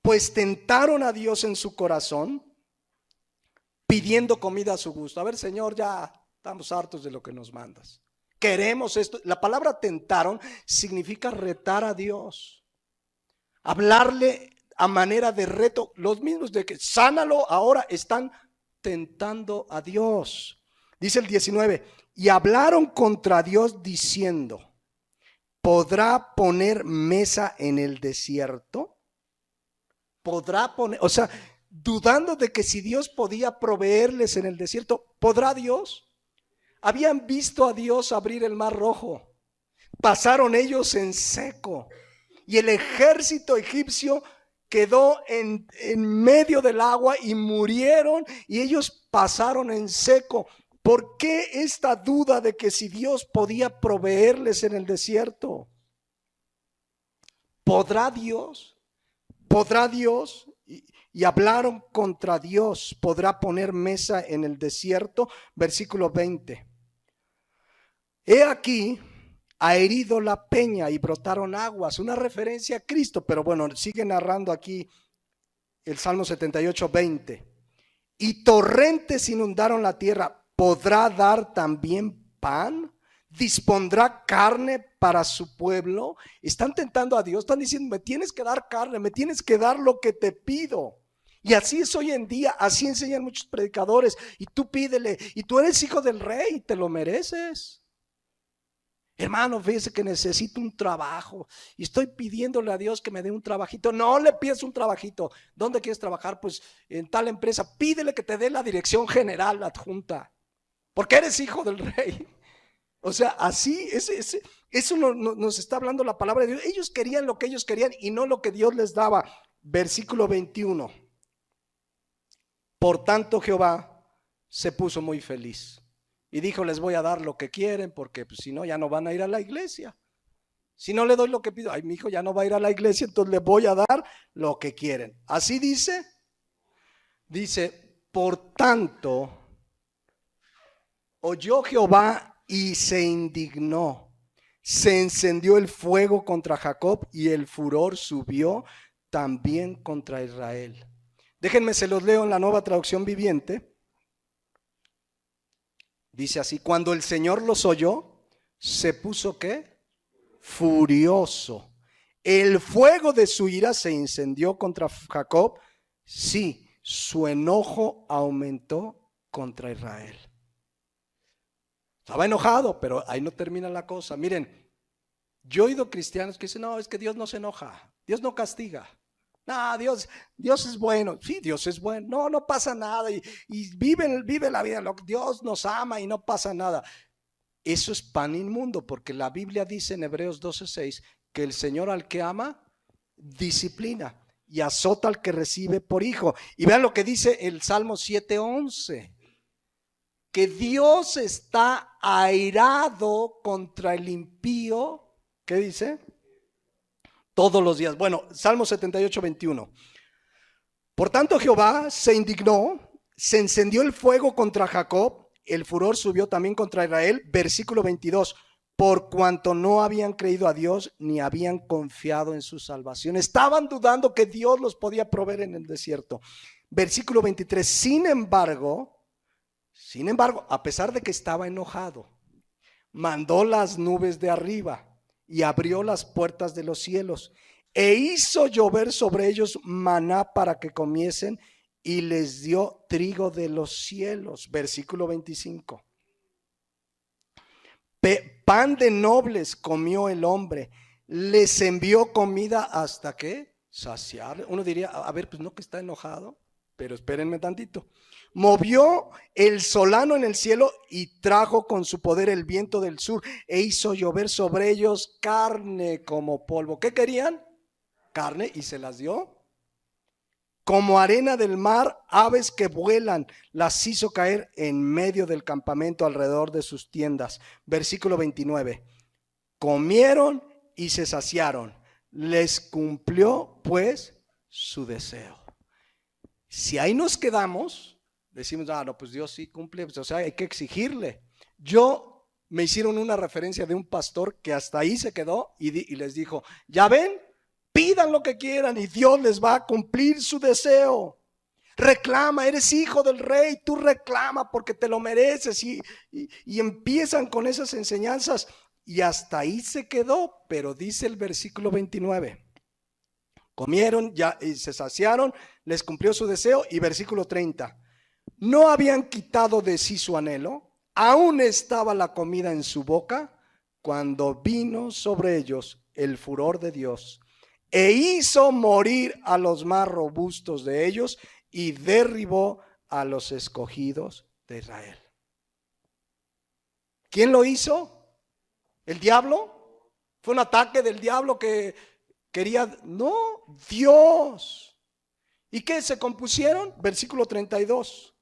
pues tentaron a Dios en su corazón, pidiendo comida a su gusto. A ver, Señor, ya estamos hartos de lo que nos mandas. Queremos esto. La palabra tentaron significa retar a Dios. Hablarle a manera de reto. Los mismos de que sánalo ahora están tentando a Dios. Dice el 19, y hablaron contra Dios diciendo, ¿podrá poner mesa en el desierto? ¿Podrá poner, o sea, dudando de que si Dios podía proveerles en el desierto, ¿podrá Dios? Habían visto a Dios abrir el mar rojo. Pasaron ellos en seco. Y el ejército egipcio quedó en medio del agua y murieron, y ellos pasaron en seco. ¿Por qué esta duda de que si Dios podía proveerles en el desierto? ¿Podrá Dios? ¿Podrá Dios? Y hablaron contra Dios. ¿Podrá poner mesa en el desierto? Versículo 20. He aquí, ha herido la peña y brotaron aguas. Una referencia a Cristo, pero bueno, sigue narrando aquí el Salmo 78, 20. Y torrentes inundaron la tierra. ¿Podrá dar también pan? ¿Dispondrá carne para su pueblo? Están tentando a Dios, están diciendo, me tienes que dar carne, me tienes que dar lo que te pido. Y así es hoy en día, así enseñan muchos predicadores. Y tú pídele, y tú eres hijo del rey, te lo mereces. Hermano, fíjese que necesito un trabajo y estoy pidiéndole a Dios que me dé un trabajito. No le pides un trabajito. ¿Dónde quieres trabajar? Pues en tal empresa. Pídele que te dé la dirección general adjunta, porque eres hijo del rey. O sea, así, eso nos está hablando la palabra de Dios. Ellos querían lo que ellos querían y no lo que Dios les daba. Versículo 21. Por tanto, Jehová se puso muy feliz y dijo, les voy a dar lo que quieren, porque pues, si no, ya no van a ir a la iglesia. Si no le doy lo que pido, ay, mi hijo ya no va a ir a la iglesia, entonces le voy a dar lo que quieren. Así dice, por tanto, oyó Jehová y se indignó. Se encendió el fuego contra Jacob y el furor subió también contra Israel. Déjenme, se los leo en la Nueva Traducción Viviente. Dice así, cuando el Señor los oyó, se puso ¿qué? Furioso. El fuego de su ira se incendió contra Jacob. Sí, su enojo aumentó contra Israel. Estaba enojado, pero ahí no termina la cosa. Miren, yo he oído cristianos que dicen, no, es que Dios no se enoja, Dios no castiga. No, Dios es bueno. Sí, Dios es bueno. No pasa nada. Y vive la vida. Dios nos ama y no pasa nada. Eso es pan inmundo, porque la Biblia dice en Hebreos 12:6 que el Señor al que ama, disciplina y azota al que recibe por hijo. Y vean lo que dice el Salmo 7:11. Que Dios está airado contra el impío. ¿Qué dice? Todos los días. Bueno, Salmo 78:21. Por tanto Jehová se indignó, se encendió el fuego contra Jacob, el furor subió también contra Israel. Versículo 22. Por cuanto no habían creído a Dios ni habían confiado en su salvación. Estaban dudando que Dios los podía proveer en el desierto. Versículo 23. Sin embargo, a pesar de que estaba enojado, mandó las nubes de arriba y abrió las puertas de los cielos e hizo llover sobre ellos maná para que comiesen y les dio trigo de los cielos. Versículo 25. Pan de nobles comió el hombre, les envió comida hasta que saciar. Uno diría, a ver, pues no, que está enojado, pero espérenme tantito. Movió el solano en el cielo y trajo con su poder el viento del sur e hizo llover sobre ellos carne como polvo. ¿Qué querían? Carne, y se las dio. Como arena del mar, aves que vuelan, las hizo caer en medio del campamento alrededor de sus tiendas. Versículo 29. Comieron y se saciaron. Les cumplió pues su deseo. Si ahí nos quedamos, decimos, no, pues Dios sí cumple, o sea, hay que exigirle. Me hicieron una referencia de un pastor que hasta ahí se quedó y les dijo, ya ven, pidan lo que quieran y Dios les va a cumplir su deseo. Reclama, eres hijo del rey, tú reclama porque te lo mereces. Y empiezan con esas enseñanzas y hasta ahí se quedó. Pero dice el versículo 29. Comieron ya y se saciaron, les cumplió su deseo. Y versículo 30. No habían quitado de sí su anhelo, aún estaba la comida en su boca cuando vino sobre ellos el furor de Dios, e hizo morir a los más robustos de ellos, y derribó a los escogidos de Israel. ¿Quién lo hizo? ¿El diablo? ¿Fue un ataque del diablo que quería? No, Dios. ¿Y qué se compusieron? Versículo 32.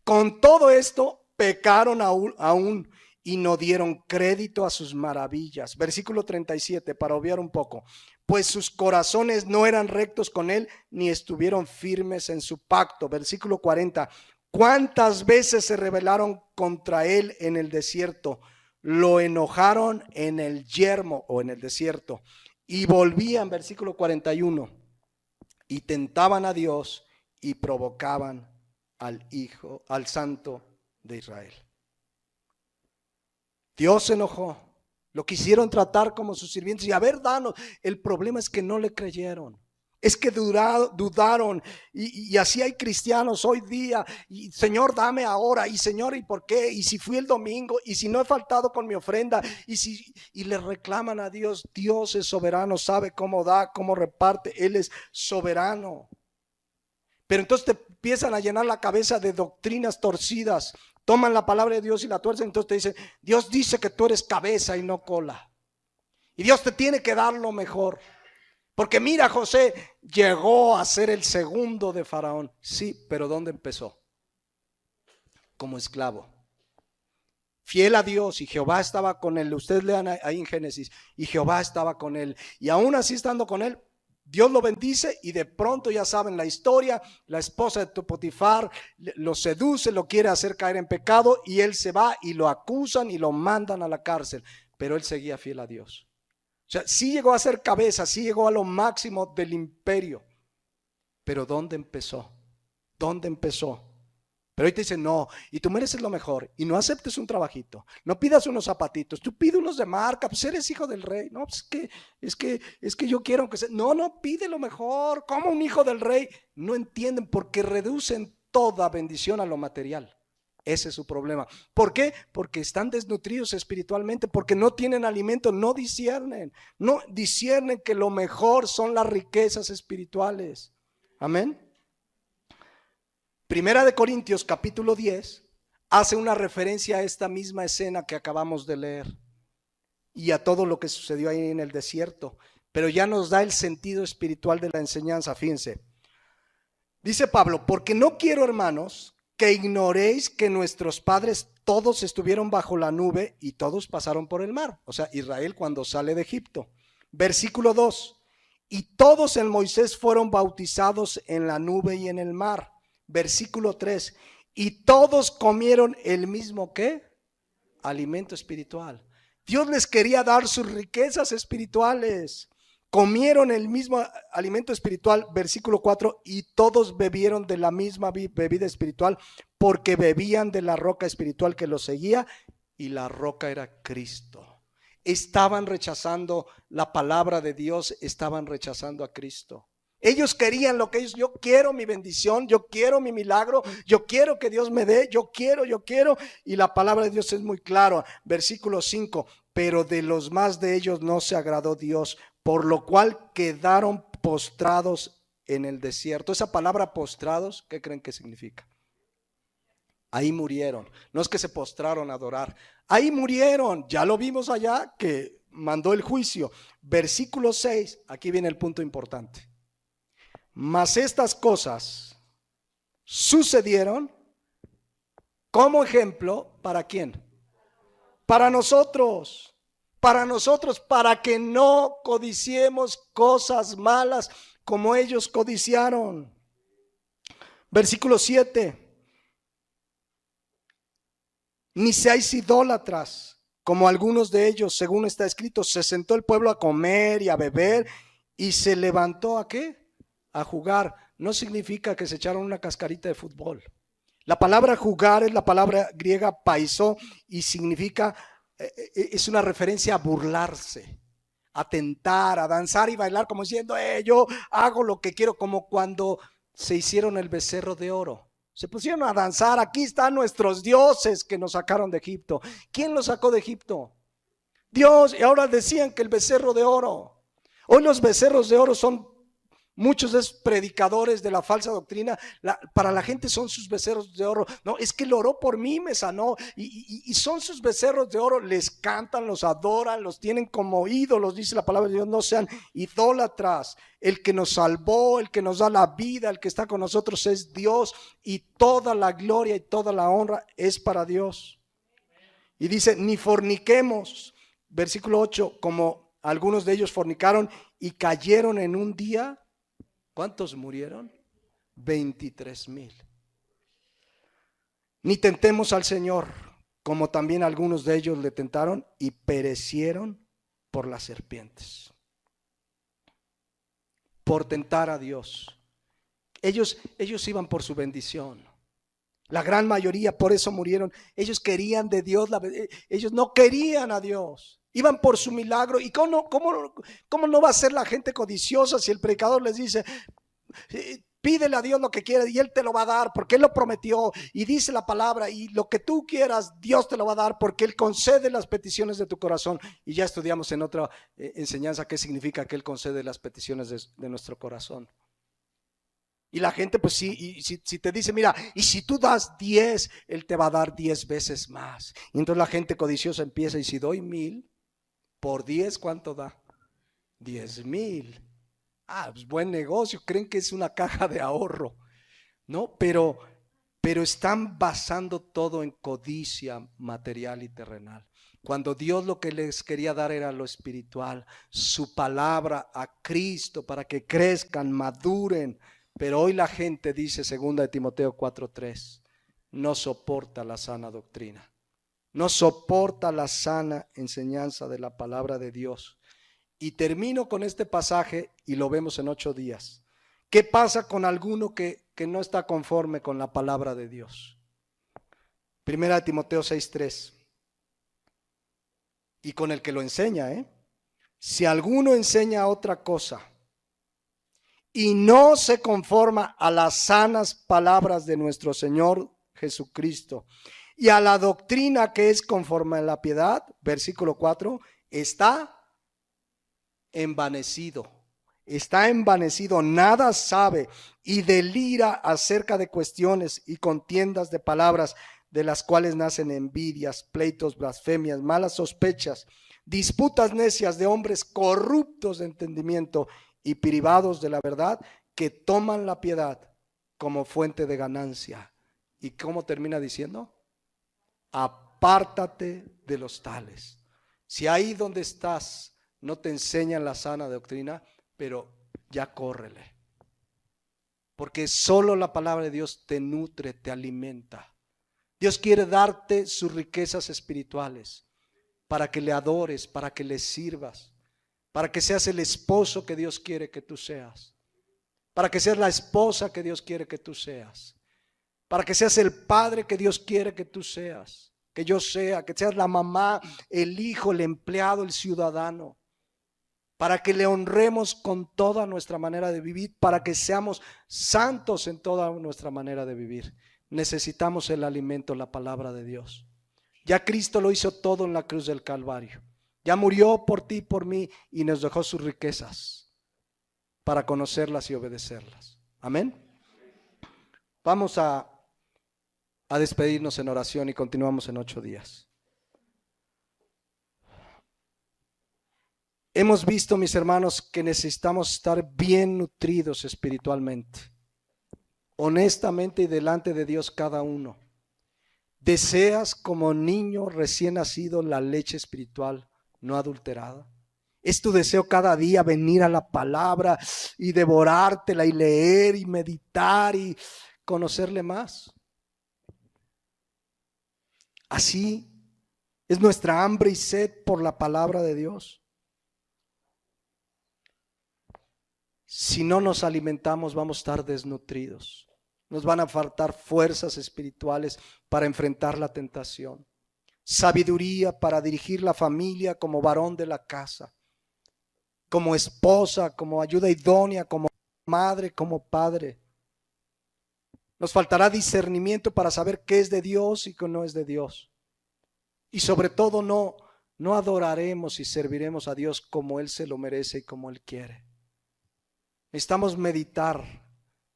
Con todo esto pecaron aún y no dieron crédito a sus maravillas. Versículo 37, para obviar un poco. Pues sus corazones no eran rectos con él, ni estuvieron firmes en su pacto. Versículo 40. ¿Cuántas veces se rebelaron contra él en el desierto? Lo enojaron en el yermo o en el desierto. Y volvían, versículo 41, y tentaban a Dios y provocaban al Santo de Israel. Dios se enojó, lo quisieron tratar como sus sirvientes y a ver, danos. El problema es que no le creyeron, es que dudaron y así hay cristianos hoy día. Y Señor, dame ahora, y Señor, ¿y por qué? Y si fui el domingo, y si no he faltado con mi ofrenda, y le reclaman a Dios. Dios es soberano, sabe cómo da, cómo reparte, Él es soberano. Pero entonces te empiezan a llenar la cabeza de doctrinas torcidas. Toman la palabra de Dios y la tuercen. Entonces te dicen, Dios dice que tú eres cabeza y no cola. Y Dios te tiene que dar lo mejor. Porque mira, José llegó a ser el segundo de Faraón. Sí, pero ¿dónde empezó? Como esclavo. Fiel a Dios, y Jehová estaba con él. Ustedes lean ahí en Génesis. Y Jehová estaba con él. Y aún así estando con él, Dios lo bendice y de pronto ya saben la historia. La esposa de Potifar lo seduce, lo quiere hacer caer en pecado y él se va y lo acusan y lo mandan a la cárcel. Pero él seguía fiel a Dios. O sea, sí llegó a ser cabeza, sí llegó a lo máximo del imperio. Pero ¿dónde empezó? ¿Dónde empezó? Pero hoy te dicen, no, y tú mereces lo mejor, y no aceptes un trabajito, no pidas unos zapatitos, tú pide unos de marca, pues eres hijo del rey. No, pues es que yo quiero que sea. No, pide lo mejor, como un hijo del rey. No entienden porque reducen toda bendición a lo material. Ese es su problema. ¿Por qué? Porque están desnutridos espiritualmente, porque no tienen alimento, no disciernen que lo mejor son las riquezas espirituales. Amén. Primera de Corintios capítulo 10 hace una referencia a esta misma escena que acabamos de leer y a todo lo que sucedió ahí en el desierto, pero ya nos da el sentido espiritual de la enseñanza. Fíjense, dice Pablo, porque no quiero, hermanos, que ignoréis que nuestros padres todos estuvieron bajo la nube y todos pasaron por el mar. O sea, Israel cuando sale de Egipto. Versículo 2, y todos en Moisés fueron bautizados en la nube y en el mar. Versículo 3, y todos comieron el mismo ¿qué? Alimento espiritual. Dios les quería dar sus riquezas espirituales. Comieron el mismo alimento espiritual. Versículo 4, y todos bebieron de la misma bebida espiritual, porque bebían de la roca espiritual que los seguía, y la roca era Cristo. Estaban rechazando la palabra de Dios, estaban rechazando a Cristo. Ellos querían lo que ellos, yo quiero mi bendición, yo quiero mi milagro, yo quiero que Dios me dé, yo quiero, y la palabra de Dios es muy clara. Versículo 5, pero de los más de ellos no se agradó Dios, por lo cual quedaron postrados en el desierto. Esa palabra postrados, ¿qué creen que significa? Ahí murieron, no es que se postraron a adorar, ahí murieron, ya lo vimos allá que mandó el juicio. Versículo 6, aquí viene el punto importante. Mas estas cosas sucedieron como ejemplo, ¿para quién? Para nosotros, para que no codiciemos cosas malas como ellos codiciaron. Versículo 7. Ni seáis idólatras, como algunos de ellos, según está escrito, se sentó el pueblo a comer y a beber y se levantó ¿a qué? A jugar. No significa que se echaron una cascarita de fútbol. La palabra jugar es la palabra griega paisó y significa, es una referencia a burlarse, a tentar, a danzar y bailar como diciendo, yo hago lo que quiero, como cuando se hicieron el becerro de oro. Se pusieron a danzar, aquí están nuestros dioses que nos sacaron de Egipto. ¿Quién los sacó de Egipto? Dios, y ahora decían que el becerro de oro. Hoy los becerros de oro son muchos de esos predicadores de la falsa doctrina. Para la gente son sus becerros de oro. No, es que él oró por mí, me sanó. Y son sus becerros de oro. Les cantan, los adoran, los tienen como ídolos. Dice la palabra de Dios, no sean idólatras. El que nos salvó, el que nos da la vida, el que está con nosotros es Dios. Y toda la gloria y toda la honra es para Dios. Y dice, ni forniquemos. Versículo 8, como algunos de ellos fornicaron y cayeron en un día. ¿Cuántos murieron? 23,000. Ni tentemos al Señor, como también algunos de ellos le tentaron y perecieron por las serpientes. Por tentar a Dios. Ellos iban por su bendición. La gran mayoría por eso murieron. Ellos querían de Dios, ellos no querían a Dios. Iban por su milagro. ¿Y cómo no va a ser la gente codiciosa si el predicador les dice, pídele a Dios lo que quieras y Él te lo va a dar porque Él lo prometió? Y dice la palabra, y lo que tú quieras Dios te lo va a dar porque Él concede las peticiones de tu corazón. Y ya estudiamos en otra enseñanza qué significa que Él concede las peticiones de nuestro corazón. Y la gente pues sí, y si te dice, mira, y si tú das 10, Él te va a dar 10 veces más. Y entonces la gente codiciosa empieza, y si doy 1,000 por 10, ¿cuánto da? 10,000. Pues buen negocio, creen que es una caja de ahorro, ¿no? Pero están basando todo en codicia material y terrenal. Cuando Dios lo que les quería dar era lo espiritual, su palabra a Cristo para que crezcan, maduren. Pero hoy la gente dice, 2 Timoteo 4:3, no soporta la sana doctrina, no soporta la sana enseñanza de la palabra de Dios. Y termino con este pasaje y lo vemos en 8 días. ¿Qué pasa con alguno que no está conforme con la palabra de Dios? 1 Timoteo 6:3. Y con el que lo enseña, si alguno enseña otra cosa y no se conforma a las sanas palabras de nuestro Señor Jesucristo y a la doctrina que es conforme a la piedad, versículo 4, está envanecido, nada sabe y delira acerca de cuestiones y contiendas de palabras, de las cuales nacen envidias, pleitos, blasfemias, malas sospechas, disputas necias de hombres corruptos de entendimiento y privados de la verdad, que toman la piedad como fuente de ganancia. ¿Y cómo termina diciendo? Apártate de los tales. Si ahí donde estás no te enseñan la sana doctrina, pero ya córrele. Porque solo la palabra de Dios te nutre, te alimenta. Dios quiere darte sus riquezas espirituales para que le adores, para que le sirvas, para que seas el esposo que Dios quiere que tú seas, para que seas la esposa que Dios quiere que tú seas, para que seas el padre que Dios quiere que tú seas, que yo sea, que seas la mamá, el hijo, el empleado, el ciudadano, para que le honremos con toda nuestra manera de vivir, para que seamos santos en toda nuestra manera de vivir. Necesitamos el alimento, la palabra de Dios. Ya Cristo lo hizo todo en la cruz del Calvario. Ya murió por ti y por mí y nos dejó sus riquezas para conocerlas y obedecerlas. Amén. Vamos a despedirnos en oración y continuamos en 8 días. Hemos visto, mis hermanos, que necesitamos estar bien nutridos espiritualmente, honestamente y delante de Dios cada uno. ¿Deseas como niño recién nacido la leche espiritual no adulterada? ¿Es tu deseo cada día venir a la palabra y devorártela y leer y meditar y conocerle más? Así es nuestra hambre y sed por la palabra de Dios. Si no nos alimentamos, vamos a estar desnutridos. Nos van a faltar fuerzas espirituales para enfrentar la tentación, sabiduría para dirigir la familia como varón de la casa, como esposa, como ayuda idónea, como madre, como padre. Nos faltará discernimiento para saber qué es de Dios y qué no es de Dios. Y sobre todo no no adoraremos y serviremos a Dios como Él se lo merece y como Él quiere. Necesitamos meditar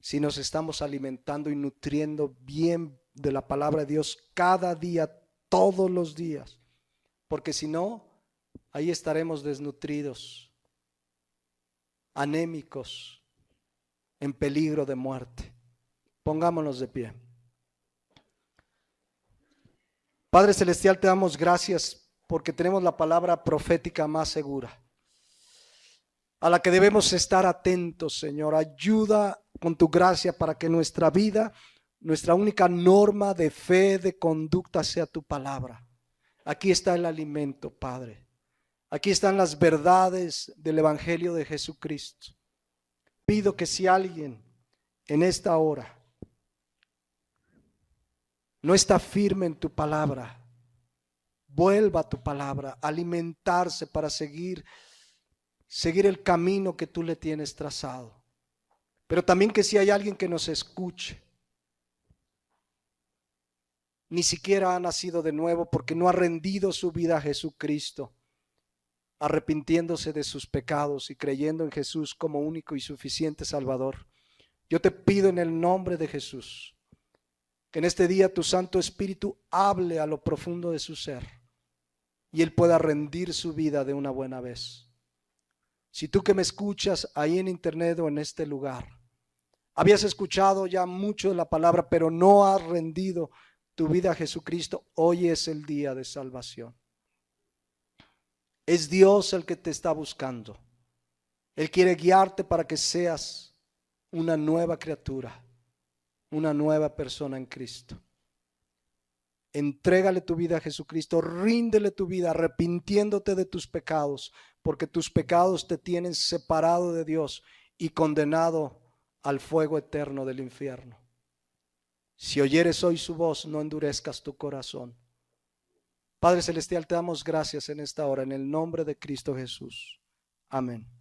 si nos estamos alimentando y nutriendo bien de la palabra de Dios cada día, todos los días. Porque si no, ahí estaremos desnutridos, anémicos, en peligro de muerte. Pongámonos de pie. Padre Celestial, te damos gracias porque tenemos la palabra profética más segura, a la que debemos estar atentos, Señor. Ayuda con tu gracia para que nuestra vida, nuestra única norma de fe, de conducta sea tu palabra. Aquí está el alimento, Padre. Aquí están las verdades del Evangelio de Jesucristo. Pido que si alguien en esta hora no está firme en tu palabra, vuelva a tu palabra, alimentarse para seguir el camino que tú le tienes trazado. Pero también que si hay alguien que nos escuche, ni siquiera ha nacido de nuevo porque no ha rendido su vida a Jesucristo, arrepintiéndose de sus pecados y creyendo en Jesús como único y suficiente Salvador, yo te pido en el nombre de Jesús que en este día tu Santo Espíritu hable a lo profundo de su ser y él pueda rendir su vida de una buena vez. Si tú que me escuchas ahí en internet o en este lugar, habías escuchado ya mucho de la palabra, pero no has rendido tu vida a Jesucristo, hoy es el día de salvación. Es Dios el que te está buscando. Él quiere guiarte para que seas una nueva criatura, una nueva persona en Cristo. Entrégale tu vida a Jesucristo, ríndele tu vida arrepintiéndote de tus pecados, porque tus pecados te tienen separado de Dios y condenado al fuego eterno del infierno. Si oyeres hoy su voz, no endurezcas tu corazón. Padre Celestial, te damos gracias en esta hora, en el nombre de Cristo Jesús. Amén.